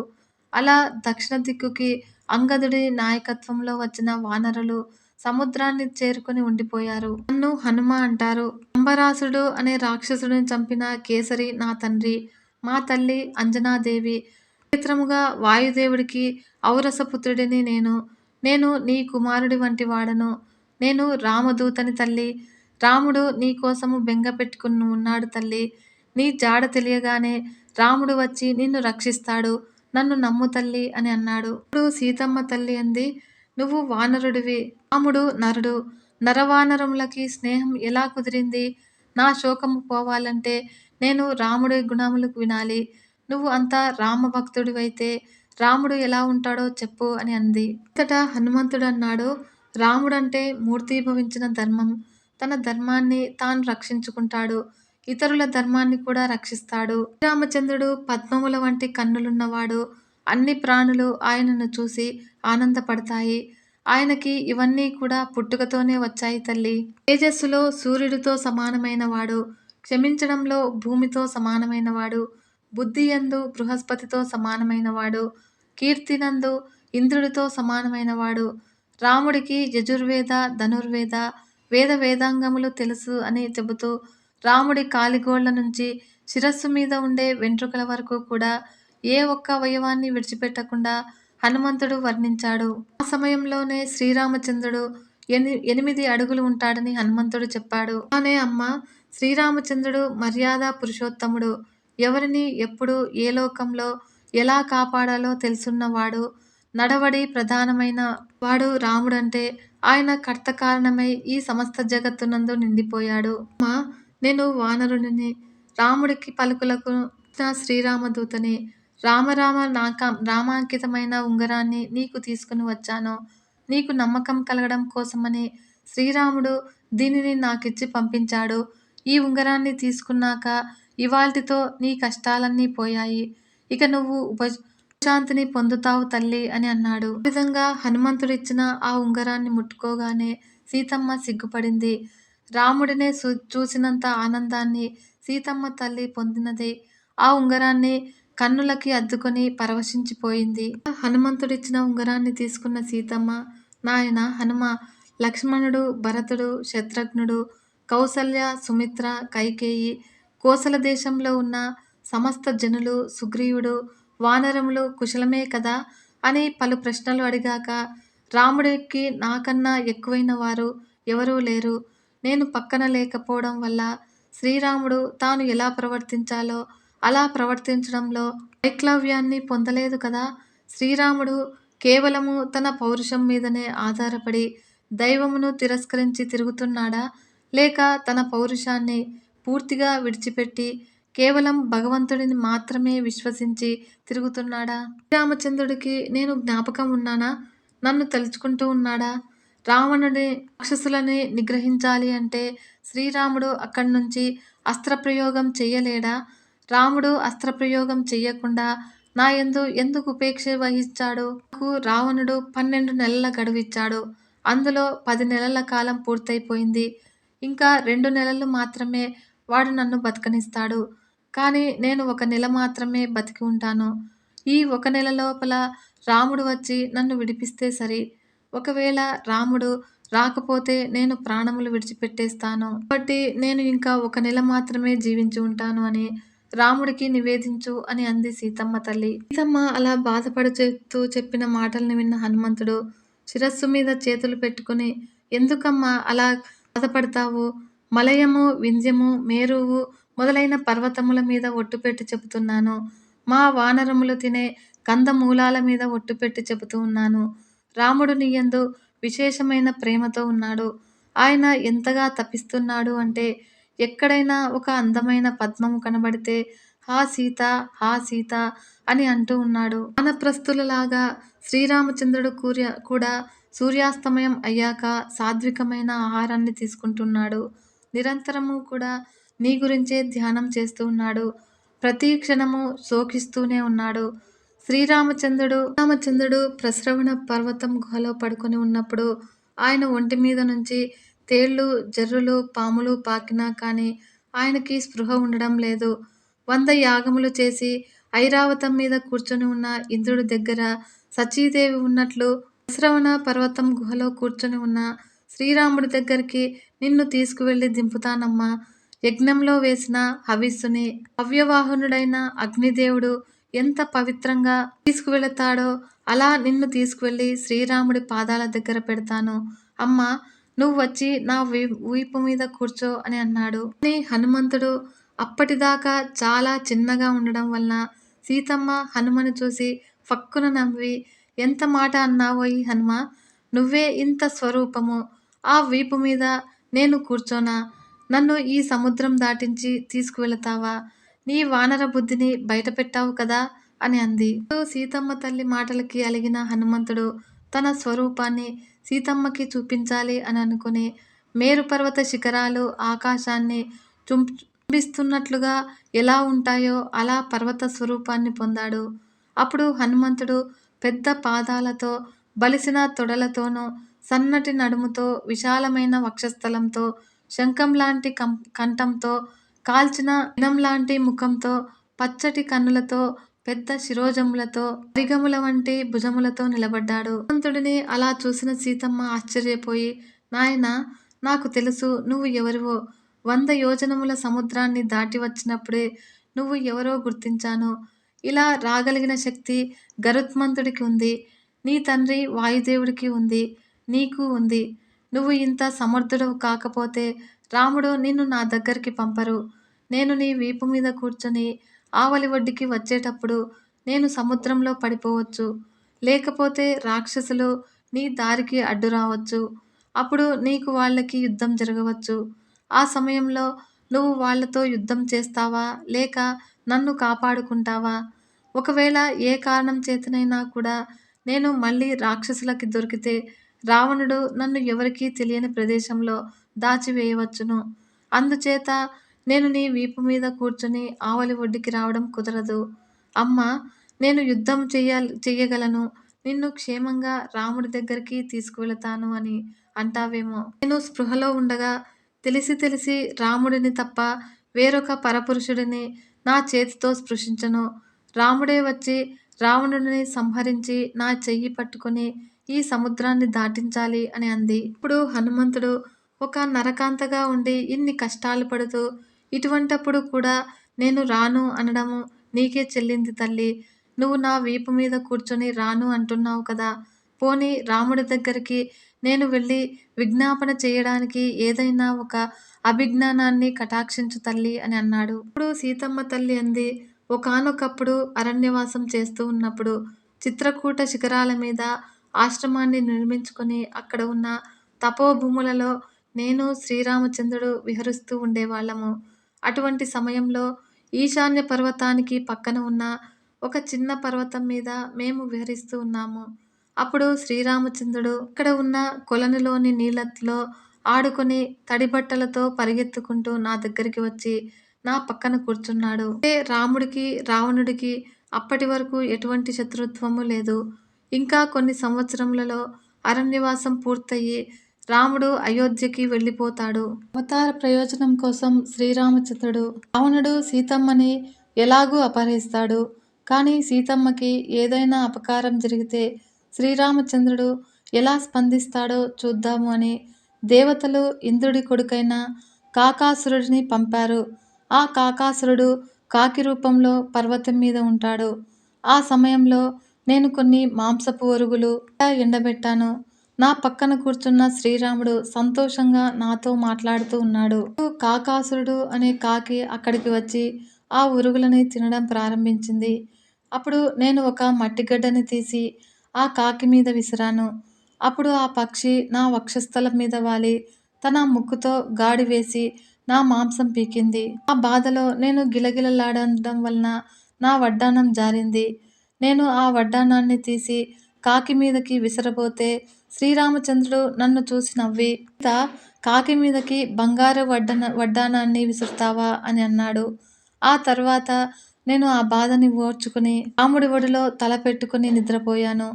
అలా దక్షిణ దిక్కుకి అంగదుడి నాయకత్వంలో వచ్చిన వానరులు సముద్రాన్ని చేరుకుని ఉండిపోయారు. నన్ను హనుమ అంటారు. అంబరాసుడు అనే రాక్షసుడిని చంపిన కేసరి నా తండ్రి. మా తల్లి అంజనాదేవి. క్షేత్రముగా వాయుదేవుడికి ఔరసపుత్రుడిని నేను. నేను నీ కుమారుడి వంటి వాడను. నేను రామదూతని తల్లి. రాముడు నీ కోసము బెంగ పెట్టుకుని ఉన్నాడు తల్లి. నీ జాడ తెలియగానే రాముడు వచ్చి నిన్ను రక్షిస్తాడు. నన్ను నమ్ము తల్లి అని అన్నాడు. ఇప్పుడు సీతమ్మ తల్లి అంది, నువ్వు వానరుడివి, రాముడు నరుడు. నరవానరములకి స్నేహం ఎలా కుదిరింది? నా శోకము పోవాలంటే నేను రాముడి గుణములు వినాలి. నువ్వు అంతా రామభక్తుడివైతే రాముడు ఎలా ఉంటాడో చెప్పు అని అంది. అంతటా హనుమంతుడు అన్నాడు, రాముడంటే మూర్తీభవించిన ధర్మం. తన ధర్మాన్ని తాను రక్షించుకుంటాడు. ఇతరుల ధర్మాన్ని కూడా రక్షిస్తాడు. శ్రీరామచంద్రుడు పద్మముల వంటి కన్నులున్నవాడు. అన్ని ప్రాణులు ఆయనను చూసి ఆనందపడతాయి. ఆయనకి ఇవన్నీ కూడా పుట్టుకతోనే వచ్చాయి తల్లి. తేజస్సులో సూర్యుడితో సమానమైన వాడు. క్షమించడంలో భూమితో సమానమైన వాడు. బుద్ధి యందు బృహస్పతితో సమానమైన వాడు. కీర్తినందు ఇంద్రుడితో సమానమైన వాడు. రాముడికి యజుర్వేద, ధనుర్వేద, వేద వేదాంగములు తెలుసు అని చెబుతూ రాముడి కాలిగోళ్ల నుంచి శిరస్సు మీద ఉండే వెంట్రుకల వరకు కూడా ఏ ఒక్క అవయవాన్ని విడిచిపెట్టకుండా హనుమంతుడు వర్ణించాడు. ఆ సమయంలోనే శ్రీరామచంద్రుడు 8 అడుగులు ఉంటాడని హనుమంతుడు చెప్పాడు. అనే అమ్మ, శ్రీరామచంద్రుడు మర్యాద పురుషోత్తముడు. ఎవరిని ఎప్పుడు ఏ లోకంలో ఎలా కాపాడాలో తెలుసున్నవాడు. నడవడి ప్రధానమైన వాడు రాముడంటే ఆయన కర్త కారణమై ఈ సమస్త జగత్తునందు నిండిపోయాడు. అమ్మా, నేను వానరుడిని. రాముడికి పలుకులకు శ్రీరామదూతని. రామాంకితమైన ఉంగరాన్ని నీకు తీసుకుని వచ్చాను. నీకు నమ్మకం కలగడం కోసమని శ్రీరాముడు దీనిని నాకిచ్చి పంపించాడు. ఈ ఉంగరాన్ని తీసుకున్నాక ఇవాల్టితో నీ కష్టాలన్నీ పోయాయి. ఇక నువ్వు ఉపశాంతిని పొందుతావు తల్లి అని అన్నాడు. ఈ విధంగా హనుమంతుడిచ్చిన ఆ ఉంగరాన్ని ముట్టుకోగానే సీతమ్మ సిగ్గుపడింది. రాముడినే చూసినంత ఆనందాన్ని సీతమ్మ తల్లి పొందినది. ఆ ఉంగరాన్ని కన్నులకి అద్దుకొని పరవశించిపోయింది. హనుమంతుడిచ్చిన ఉంగరాన్ని తీసుకున్న సీతమ్మ, నాయనా హనుమ, లక్ష్మణుడు, భరతుడు, శత్రుఘ్నుడు, కౌసల్య, సుమిత్ర, కైకేయి, కోసల దేశంలో ఉన్న సమస్త జనులు, సుగ్రీవుడు, వానరములు కుశలమే కదా అని పలు ప్రశ్నలు అడిగాక, రాముడికి నాకన్నా ఎక్కువైన వారు ఎవరూ లేరు. నేను పక్కన లేకపోవడం వల్ల శ్రీరాముడు తాను ఎలా ప్రవర్తించాలో అలా ప్రవర్తించడంలో వైక్లవ్యాన్ని పొందలేదు కదా. శ్రీరాముడు కేవలము తన పౌరుషం మీదనే ఆధారపడి దైవమును తిరస్కరించి తిరుగుతున్నాడా, లేక తన పౌరుషాన్ని పూర్తిగా విడిచిపెట్టి కేవలం భగవంతుడిని మాత్రమే విశ్వసించి తిరుగుతున్నాడా? శ్రీరామచంద్రుడికి నేను జ్ఞాపకం ఉన్నానా? నన్ను తలుచుకుంటూ ఉన్నాడా? రావణుడి రాక్షసులని నిగ్రహించాలి అంటే శ్రీరాముడు అక్కడి నుంచి అస్త్రప్రయోగం చెయ్యలేడా? రాముడు అస్త్రప్రయోగం చెయ్యకుండా నా యందు ఎందుకు ఉపేక్ష వహించాడు? నాకు రావణుడు 12 నెలల గడువిచ్చాడు. అందులో 10 నెలల కాలం పూర్తయిపోయింది. ఇంకా 2 నెలలు మాత్రమే వాడు నన్ను బతకనిస్తాడు. కానీ నేను 1 నెల మాత్రమే బతికి ఉంటాను. ఈ 1 నెల లోపల రాముడు వచ్చి నన్ను విడిపిస్తే సరి. ఒకవేళ రాముడు రాకపోతే నేను ప్రాణములు విడిచిపెట్టేస్తాను. కాబట్టి నేను ఇంకా 1 నెల మాత్రమే జీవించి ఉంటాను అని రాముడికి నివేదించు అని అంది సీతమ్మ తల్లి. సీతమ్మ అలా బాధపడుతూ చెప్పిన మాటల్ని విన్న హనుమంతుడు శిరస్సు మీద చేతులు పెట్టుకుని, ఎందుకమ్మా అలా బాధపడతావు? మలయము, వింధ్యము, మేరువు మొదలైన పర్వతముల మీద ఒట్టుపెట్టి చెబుతున్నాను. మా వానరములు తినే కందమూలాల మీద ఒట్టుపెట్టి చెబుతూ ఉన్నాను. రాముడు నీయందు విశేషమైన ప్రేమతో ఉన్నాడు. ఆయన ఎంతగా తపిస్తున్నాడు అంటే, ఎక్కడైనా ఒక అందమైన పద్మము కనబడితే హా సీత, హా సీత అని అంటూ ఉన్నాడు. వానప్రస్థులలాగా శ్రీరామచంద్రుడు కూడా సూర్యాస్తమయం అయ్యాక సాత్వికమైన ఆహారాన్ని తీసుకుంటున్నాడు. నిరంతరము కూడా నీ గురించే ధ్యానం చేస్తూ ఉన్నాడు. ప్రతి క్షణము శోకిస్తూనే ఉన్నాడు. శ్రీరామచంద్రుడు ప్రస్రవణ పర్వతం గుహలో పడుకొని ఉన్నప్పుడు ఆయన ఒంటి మీద నుంచి తేళ్లు, జర్రులు, పాములు పాకినా కానీ ఆయనకి స్పృహ ఉండడం లేదు. 100 యాగములు చేసి ఐరావతం మీద కూర్చొని ఉన్న ఇంద్రుడి దగ్గర సచీదేవి ఉన్నట్లు ప్రస్రవణ పర్వతం గుహలో కూర్చొని ఉన్న శ్రీరాముడి దగ్గరికి నిన్ను తీసుకువెళ్ళి దింపుతానమ్మా. యజ్ఞంలో వేసిన హవిస్సుని అవ్యవాహనుడైన అగ్నిదేవుడు ఎంత పవిత్రంగా తీసుకువెళతాడో అలా నిన్ను తీసుకువెళ్ళి శ్రీరాముడి పాదాల దగ్గర పెడతాను. అమ్మా, నువ్వు వచ్చి నా వీపు మీద కూర్చో అని అన్నాడు. కానీ హనుమంతుడు అప్పటిదాకా చాలా చిన్నగా ఉండడం వలన సీతమ్మ హనుమని చూసి ఫక్కున నవ్వి, ఎంత మాట అన్నావోయి హనుమ, నువ్వే ఇంత స్వరూపము, ఆ వీపు మీద నేను కూర్చోనా? నన్ను ఈ సముద్రం దాటించి తీసుకువెళతావా? నీ వానర బుద్ధిని బయట పెట్టావు కదా అని అంది. సీతమ్మ తల్లి మాటలకి అలిగిన హనుమంతుడు తన స్వరూపాన్ని సీతమ్మకి చూపించాలి అని అనుకుని మేరుపర్వత శిఖరాలు ఆకాశాన్ని చుంబిస్తున్నట్లుగా ఎలా ఉంటాయో అలా పర్వత స్వరూపాన్ని పొందాడు. అప్పుడు హనుమంతుడు పెద్ద పాదాలతో, బలిసిన తొడలతోనూ, సన్నటి నడుముతో, విశాలమైన వక్షస్థలంతో, శంఖం లాంటి కంఠంతో, కాల్చిన ఇనం లాంటి ముఖంతో, పచ్చటి కన్నులతో, పెద్ద శిరోజములతో, అరిగముల వంటి భుజములతో నిలబడ్డాడు. హనుమంతుడిని అలా చూసిన సీతమ్మ ఆశ్చర్యపోయి, నాయనా, నాకు తెలుసు నువ్వు ఎవరివో. 100 యోజనముల సముద్రాన్ని దాటి వచ్చినప్పుడే నువ్వు ఎవరో గుర్తించాను. ఇలా రాగలిగిన శక్తి గరుత్మంతుడికి ఉంది. నీ తండ్రి వాయుదేవుడికి ఉంది. నీకు ఉంది. నువ్వు ఇంత సమర్థుడవు కాకపోతే రాముడు నిన్ను నా దగ్గరికి పంపరు. నేను నీ వీపు మీద కూర్చొని ఆవలి ఒడ్డుకి వచ్చేటప్పుడు నేను సముద్రంలో పడిపోవచ్చు. లేకపోతే రాక్షసులు నీ దారికి అడ్డు రావచ్చు. అప్పుడు నీకు వాళ్ళకి యుద్ధం జరగవచ్చు. ఆ సమయంలో నువ్వు వాళ్లతో యుద్ధం చేస్తావా, లేక నన్ను కాపాడుకుంటావా? ఒకవేళ ఏ కారణం చేతనైనా కూడా నేను మళ్ళీ రాక్షసులకి దొరికితే రావణుడు నన్ను ఎవరికీ తెలియని ప్రదేశంలో దాచివేయవచ్చును. అందుచేత నేను నీ వీపు మీద కూర్చొని ఆవలి ఒడ్డుకి రావడం కుదరదు. అమ్మా! నేను యుద్ధం చెయ్యగలను. నిన్ను క్షేమంగా రాముడి దగ్గరికి తీసుకువెళతాను అని అంటావేమో. నేను స్పృహలో ఉండగా తెలిసి తెలిసి రాముడిని తప్ప వేరొక పరపురుషుడిని నా చేతితో స్పృశించను. రాముడే వచ్చి రావణుడిని సంహరించి నా చెయ్యి పట్టుకొని ఈ సముద్రాన్ని దాటించాలి అని అంది. ఇప్పుడు హనుమంతుడు ఒక నరకాంతగా ఉండి ఇన్ని కష్టాలు పడుతూ ఇటువంటప్పుడు కూడా నేను రాను అనడము నీకే చెల్లింది తల్లి. నువ్వు నా వీపు మీద కూర్చొని రాను అంటున్నావు కదా! పోనీ రాముడి దగ్గరికి నేను వెళ్ళి విజ్ఞాపన చేయడానికి ఏదైనా ఒక అభిజ్ఞానాన్ని కటాక్షించు తల్లి అని అన్నాడు. ఇప్పుడు సీతమ్మ తల్లి అంది, ఒకానొకప్పుడు అరణ్యవాసం చేస్తూ ఉన్నప్పుడు చిత్రకూట శిఖరాల మీద ఆశ్రమాన్ని నిర్మించుకొని అక్కడ ఉన్న తపోభూములలో నేను శ్రీరామచంద్రుడు విహరిస్తూ ఉండేవాళ్ళము. అటువంటి సమయంలో ఈశాన్య పర్వతానికి పక్కన ఉన్న ఒక చిన్న పర్వతం మీద మేము విహరిస్తూ ఉన్నాము. అప్పుడు శ్రీరామచంద్రుడు అక్కడ ఉన్న కొలనులోని నీళ్ళలో ఆడుకొని తడిబట్టలతో పరిగెత్తుకుంటూ నా దగ్గరికి వచ్చి నా పక్కన కూర్చున్నాడు. అంటే రాముడికి రావణుడికి అప్పటి వరకు ఎటువంటి శత్రుత్వము లేదు. ఇంకా కొన్ని సంవత్సరములలో అరణ్యవాసం పూర్తయి రాముడు అయోధ్యకి వెళ్ళిపోతాడు. అవతార ప్రయోజనం కోసం శ్రీరామచంద్రుడు రావణుడు సీతమ్మని ఎలాగూ అపహరిస్తాడు. కానీ సీతమ్మకి ఏదైనా అపకారం జరిగితే శ్రీరామచంద్రుడు ఎలా స్పందిస్తాడో చూద్దాము అని దేవతలు ఇంద్రుడి కొడుకైన కాకాసురుడిని పంపారు. ఆ కాకాసురుడు కాకి రూపంలో పర్వతం మీద ఉంటాడు. ఆ సమయంలో నేను కొన్ని మాంసపు ఒరుగులు ఎండబెట్టాను. నా పక్కన కూర్చున్న శ్రీరాముడు సంతోషంగా నాతో మాట్లాడుతూ ఉన్నాడు. కాకాసురుడు అనే కాకి అక్కడికి వచ్చి ఆ ఉరుగులని తినడం ప్రారంభించింది. అప్పుడు నేను ఒక మట్టిగడ్డని తీసి ఆ కాకి మీద విసిరాను. అప్పుడు ఆ పక్షి నా వక్షస్థలం మీద వాలి తన ముక్కుతో గాడి వేసి నా మాంసం పీకింది. ఆ బాధలో నేను గిలగిలలాడడం వలన నా వడ్డానం జారింది. నేను ఆ వడ్డానాన్ని తీసి కాకి మీదకి విసరబోతే శ్రీరామచంద్రుడు నన్ను చూసి నవ్వి, "సీత, కాకి మీదకి బంగారు వడ్డానాన్ని విసురుతావా" అని అన్నాడు. ఆ తర్వాత నేను ఆ బాధని ఓర్చుకుని రాముడి ఒడిలో తల పెట్టుకుని నిద్రపోయాను.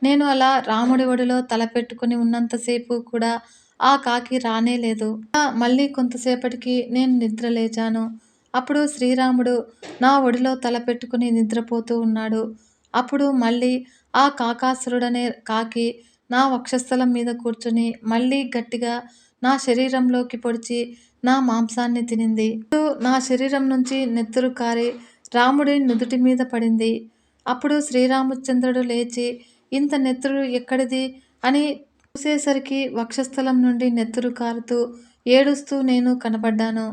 నేను అలా రాముడి ఒడిలో తల పెట్టుకుని ఉన్నంతసేపు కూడా ఆ కాకి రానేలేదు. మళ్ళీ కొంతసేపటికి నేను నిద్ర లేచాను. అప్పుడు శ్రీరాముడు నా ఒడిలో తల పెట్టుకుని నిద్రపోతూ ఉన్నాడు. అప్పుడు మళ్ళీ ఆ కాకాసురుడనే కాకి నా వక్షస్థలం మీద కూర్చుని మళ్ళీ గట్టిగా నా శరీరంలోకి పొడిచి నా మాంసాన్ని తినింది. అప్పుడు నా శరీరం నుంచి నెత్తురు కారి రాముడి నుదుటి మీద పడింది. అప్పుడు శ్రీరామచంద్రుడు లేచి ఇంత నెత్తురు ఎక్కడిది అని చూసేసరికి వక్షస్థలం నుండి నెత్తురు కారుతూ ఏడుస్తూ నేను కనబడ్డాను.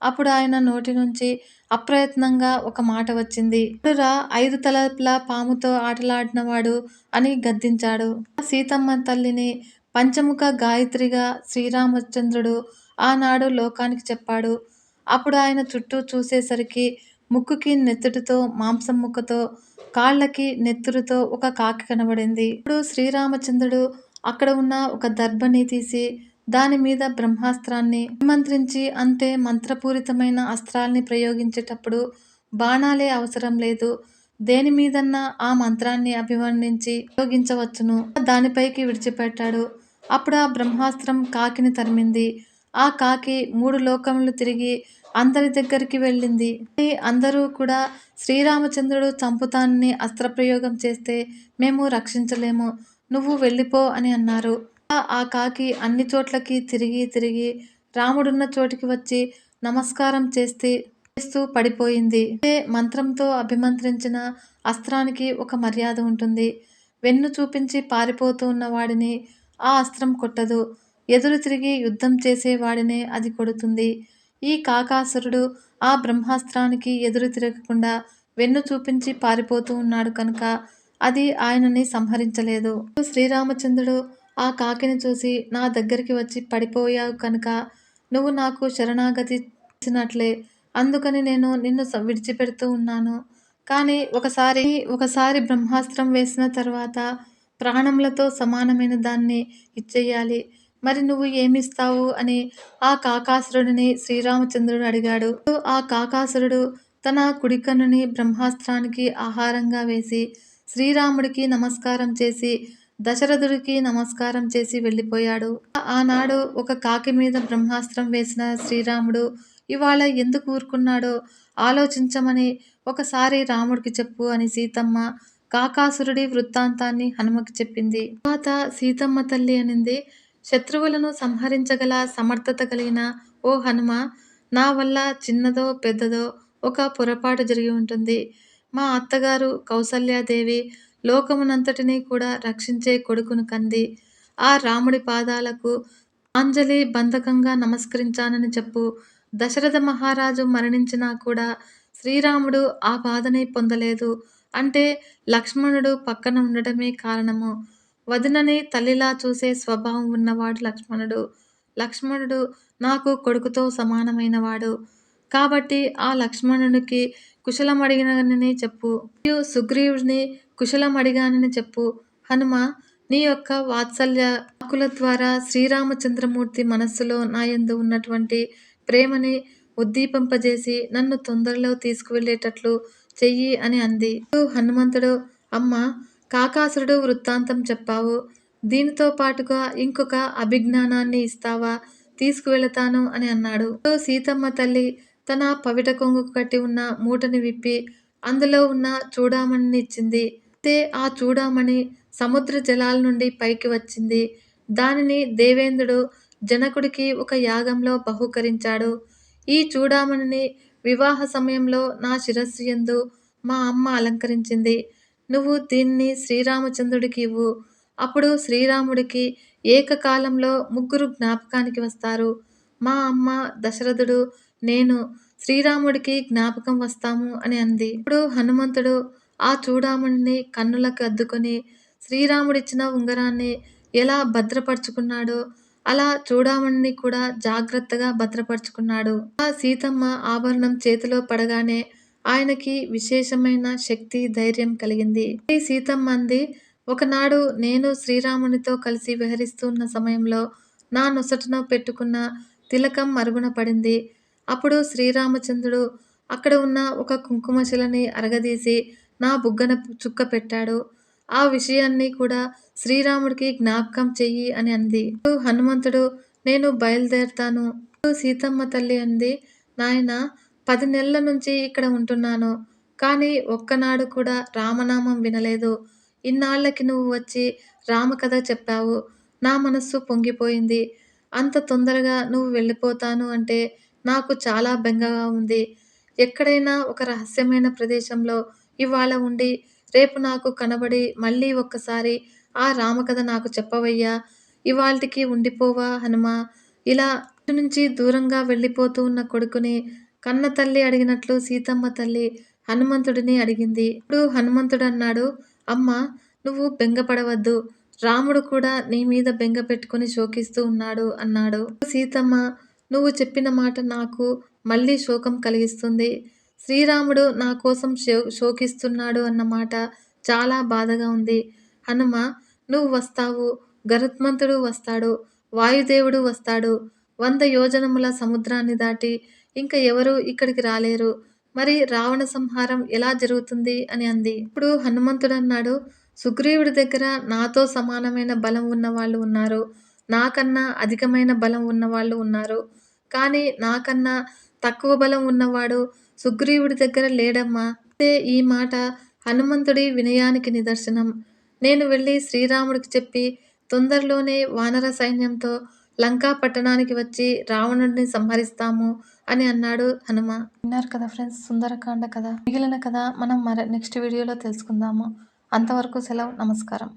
అప్పుడు ఆయన నోటి నుంచి అప్రయత్నంగా ఒక మాట వచ్చింది. "రా 5 తలల పాముతో ఆటలాడినవాడు" అని గద్దించాడు. సీతమ్మ తల్లిని పంచముఖ గాయత్రిగా శ్రీరామచంద్రుడు ఆనాడు లోకానికి చెప్పాడు. అప్పుడు ఆయన చుట్టూ చూసేసరికి ముక్కుకి నెత్తుటితో మాంసం ముక్కతో కాళ్ళకి నెత్తురుతో ఒక కాకి కనబడింది. ఇప్పుడు శ్రీరామచంద్రుడు అక్కడ ఉన్న ఒక దర్భని తీసి దాని మీద బ్రహ్మాస్త్రాన్ని అభిమంత్రించి, అంటే మంత్రపూరితమైన అస్త్రాల్ని ప్రయోగించేటప్పుడు బాణాలే అవసరం లేదు, దేని మీదన్నా ఆ మంత్రాన్ని అభివర్ణించి ప్రయోగించవచ్చును. దానిపైకి విడిచిపెట్టాడు. అప్పుడు ఆ బ్రహ్మాస్త్రం కాకిని తరిమింది. ఆ కాకి 3 లోకములు తిరిగి అందరి దగ్గరికి వెళ్ళింది. అందరూ కూడా శ్రీరామచంద్రుడు చంపుతానని అస్త్రప్రయోగం చేస్తే మేము రక్షించలేము, నువ్వు వెళ్ళిపో అని అన్నారు. ఆ కాకి అన్ని చోట్లకి తిరిగి తిరిగి రాముడున్న చోటికి వచ్చి నమస్కారం చేస్తూ పడిపోయింది. మంత్రంతో అభిమంత్రించిన అస్త్రానికి ఒక మర్యాద ఉంటుంది. వెన్ను చూపించి పారిపోతూ ఉన్న వాడిని ఆ అస్త్రం కొట్టదు, ఎదురు తిరిగి యుద్ధం చేసేవాడినే అది కొడుతుంది. ఈ కాకాసురుడు ఆ బ్రహ్మాస్త్రానికి ఎదురు తిరగకుండా వెన్ను చూపించి పారిపోతూ ఉన్నాడు కనుక అది ఆయనని సంహరించలేదు. శ్రీరామచంద్రుడు ఆ కాకిని చూసి, నా దగ్గరికి వచ్చి పడిపోయావు కనుక నువ్వు నాకు శరణాగతి చేసినట్లే, అందుకని నేను నిన్ను విడిచిపెడుతూ ఉన్నాను. కానీ ఒకసారి బ్రహ్మాస్త్రం వేసిన తర్వాత ప్రాణములతో సమానమైన దాన్ని ఇచ్చేయాలి. మరి నువ్వు ఏమిస్తావు అని ఆ కాకాసురుడిని శ్రీరామచంద్రుడు అడిగాడు. ఆ కాకాసురుడు తన కుడి కన్నుని బ్రహ్మాస్త్రానికి ఆహారంగా వేసి శ్రీరాముడికి నమస్కారం చేసి దశరథుడికి నమస్కారం చేసి వెళ్ళిపోయాడు. ఆనాడు ఒక కాకి మీద బ్రహ్మాస్త్రం వేసిన శ్రీరాముడు ఇవాళ ఎందుకు ఊరుకున్నాడో ఆలోచించమని ఒకసారి రాముడికి చెప్పు అని సీతమ్మ కాకాసురుడి వృత్తాంతాన్ని హనుమకి చెప్పింది. తర్వాత సీతమ్మ తల్లి అనింది, శత్రువులను సంహరించగల సమర్థత కలిగిన ఓ హనుమ, నా వల్ల చిన్నదో పెద్దదో ఒక పొరపాటు జరిగి ఉంటుంది. మా అత్తగారు కౌసల్యాదేవి లోకమునంతటినీ కూడా రక్షించే కొడుకును కంది. ఆ రాముడి పాదాలకు అంజలి బంధకంగా నమస్కరించానని చెప్పు. దశరథ మహారాజు మరణించినా కూడా శ్రీరాముడు ఆ బాధని పొందలేదు అంటే లక్ష్మణుడు పక్కన ఉండటమే కారణము. వదినని తల్లిలా చూసే స్వభావం ఉన్నవాడు లక్ష్మణుడు. లక్ష్మణుడు నాకు కొడుకుతో సమానమైనవాడు. కాబట్టి ఆ లక్ష్మణునికి కుశలమడిగానని చెప్పు. మరియు సుగ్రీవుడిని కుశలమడిగానని చెప్పు. హనుమ, నీ యొక్క వాత్సల్య వాక్కుల ద్వారా శ్రీరామచంద్రమూర్తి మనస్సులో నాయందు ఉన్నటువంటి ప్రేమని ఉద్దీపింపజేసి నన్ను తొందరలో తీసుకువెళ్ళేటట్లు చెయ్యి అని అంది. హనుమంతుడు, అమ్మ, కాకాసురుడు వృత్తాంతం చెప్పావు. దీనితో పాటుగా ఇంకొక అభిజ్ఞానాన్ని ఇస్తావా? తీసుకువెళతాను అని అన్నాడు. సీతమ్మ తల్లి తన పవిట కొంగుకు కట్టి ఉన్న మూటని విప్పి అందులో ఉన్న చూడామణిని ఇచ్చింది. అయితే ఆ చూడామణి సముద్ర జలాల నుండి పైకి వచ్చింది. దానిని దేవేంద్రుడు జనకుడికి ఒక యాగంలో బహూకరించాడు. ఈ చూడామణిని వివాహ సమయంలో నా శిరస్సు యందు మా అమ్మ అలంకరించింది. నువ్వు దీన్ని శ్రీరామచంద్రుడికి ఇవ్వు. అప్పుడు శ్రీరాముడికి ఏకకాలంలో ముగ్గురు జ్ఞాపకానికి వస్తారు. మా అమ్మ, దశరథుడు, నేను శ్రీరాముడికి జ్ఞాపకం వస్తాము అని అంది. ఇప్పుడు హనుమంతుడు ఆ చూడామణిని కన్నులకు అద్దుకొని శ్రీరాముడిచ్చిన ఉంగరాన్ని ఎలా భద్రపరుచుకున్నాడో అలా చూడామణిని కూడా జాగ్రత్తగా భద్రపరుచుకున్నాడు. ఆ సీతమ్మ ఆభరణం చేతిలో పడగానే ఆయనకి విశేషమైన శక్తి, ధైర్యం కలిగింది. సీతమ్మ అంది, ఒకనాడు నేను శ్రీరామునితో కలిసి విహరిస్తూ ఉన్న సమయంలో నా నొసటన పెట్టుకున్న తిలకం మరుగున పడింది. అప్పుడు శ్రీరామచంద్రుడు అక్కడ ఉన్న ఒక కుంకుమశిలని అరగదీసి నా బుగ్గన చుక్క పెట్టాడు. ఆ విషయాన్ని కూడా శ్రీరాముడికి జ్ఞాపకం చెయ్యి అని అంది. హనుమంతుడు, నేను బయలుదేరతాను. సీతమ్మ తల్లి అంది, నాయనా, 10 నెలల నుంచి ఇక్కడ ఉంటున్నాను. కానీ ఒక్కనాడు కూడా రామనామం వినలేదు. ఇన్నాళ్ళకి నువ్వు వచ్చి రామకథ చెప్పావు. నా మనస్సు పొంగిపోయింది. అంత తొందరగా నువ్వు వెళ్ళిపోతాను అంటే నాకు చాలా బెంగగా ఉంది. ఎక్కడైనా ఒక రహస్యమైన ప్రదేశంలో ఇవాళ ఉండి రేపు నాకు కనబడి మళ్ళీ ఒక్కసారి ఆ రామకథ నాకు చెప్పవయ్యా. ఇవాల్టికి ఉండిపోవా హనుమా? ఇలా ఇంటి నుంచి దూరంగా వెళ్ళిపోతూ ఉన్న కొడుకుని కన్న తల్లి అడిగినట్లు సీతమ్మ తల్లి హనుమంతుడిని అడిగింది. ఇప్పుడు హనుమంతుడు అన్నాడు, అమ్మ, నువ్వు బెంగపడవద్దు. రాముడు కూడా నీ మీద బెంగ పెట్టుకుని శోకిస్తూ ఉన్నాడు అన్నాడు. సీతమ్మ, నువ్వు చెప్పిన మాట నాకు మళ్ళీ శోకం కలిగిస్తుంది. శ్రీరాముడు నా కోసం శోకిస్తున్నాడు అన్నమాట చాలా బాధగా ఉంది. హనుమ, నువ్వు వస్తావు, గరుత్మంతుడు వస్తాడు, వాయుదేవుడు వస్తాడు. 100 యోజనముల సముద్రాన్ని దాటి ఇంక ఎవరూ ఇక్కడికి రాలేరు. మరి రావణ సంహారం ఎలా జరుగుతుంది అని అంది. ఇప్పుడు హనుమంతుడు అన్నాడు, సుగ్రీవుడి దగ్గర నాతో సమానమైన బలం ఉన్నవాళ్ళు ఉన్నారు. నాకన్నా అధికమైన బలం ఉన్నవాళ్ళు ఉన్నారు. కానీ నాకన్నా తక్కువ బలం ఉన్నవాడు సుగ్రీవుడి దగ్గర లేడమ్మా. అయితే ఈ మాట హనుమంతుడి వినయానికి నిదర్శనం. నేను వెళ్ళి శ్రీరాముడికి చెప్పి తొందరలోనే వానర సైన్యంతో లంకా పట్టణానికి వచ్చి రావణుడిని సంహరిస్తాము అని అన్నాడు హనుమ. విన్నారు కదా ఫ్రెండ్స్, సుందరకాండ కథ. మిగిలిన కథ మనం నెక్స్ట్ వీడియోలో తెలుసుకుందాము. అంతవరకు సెలవు. నమస్కారం.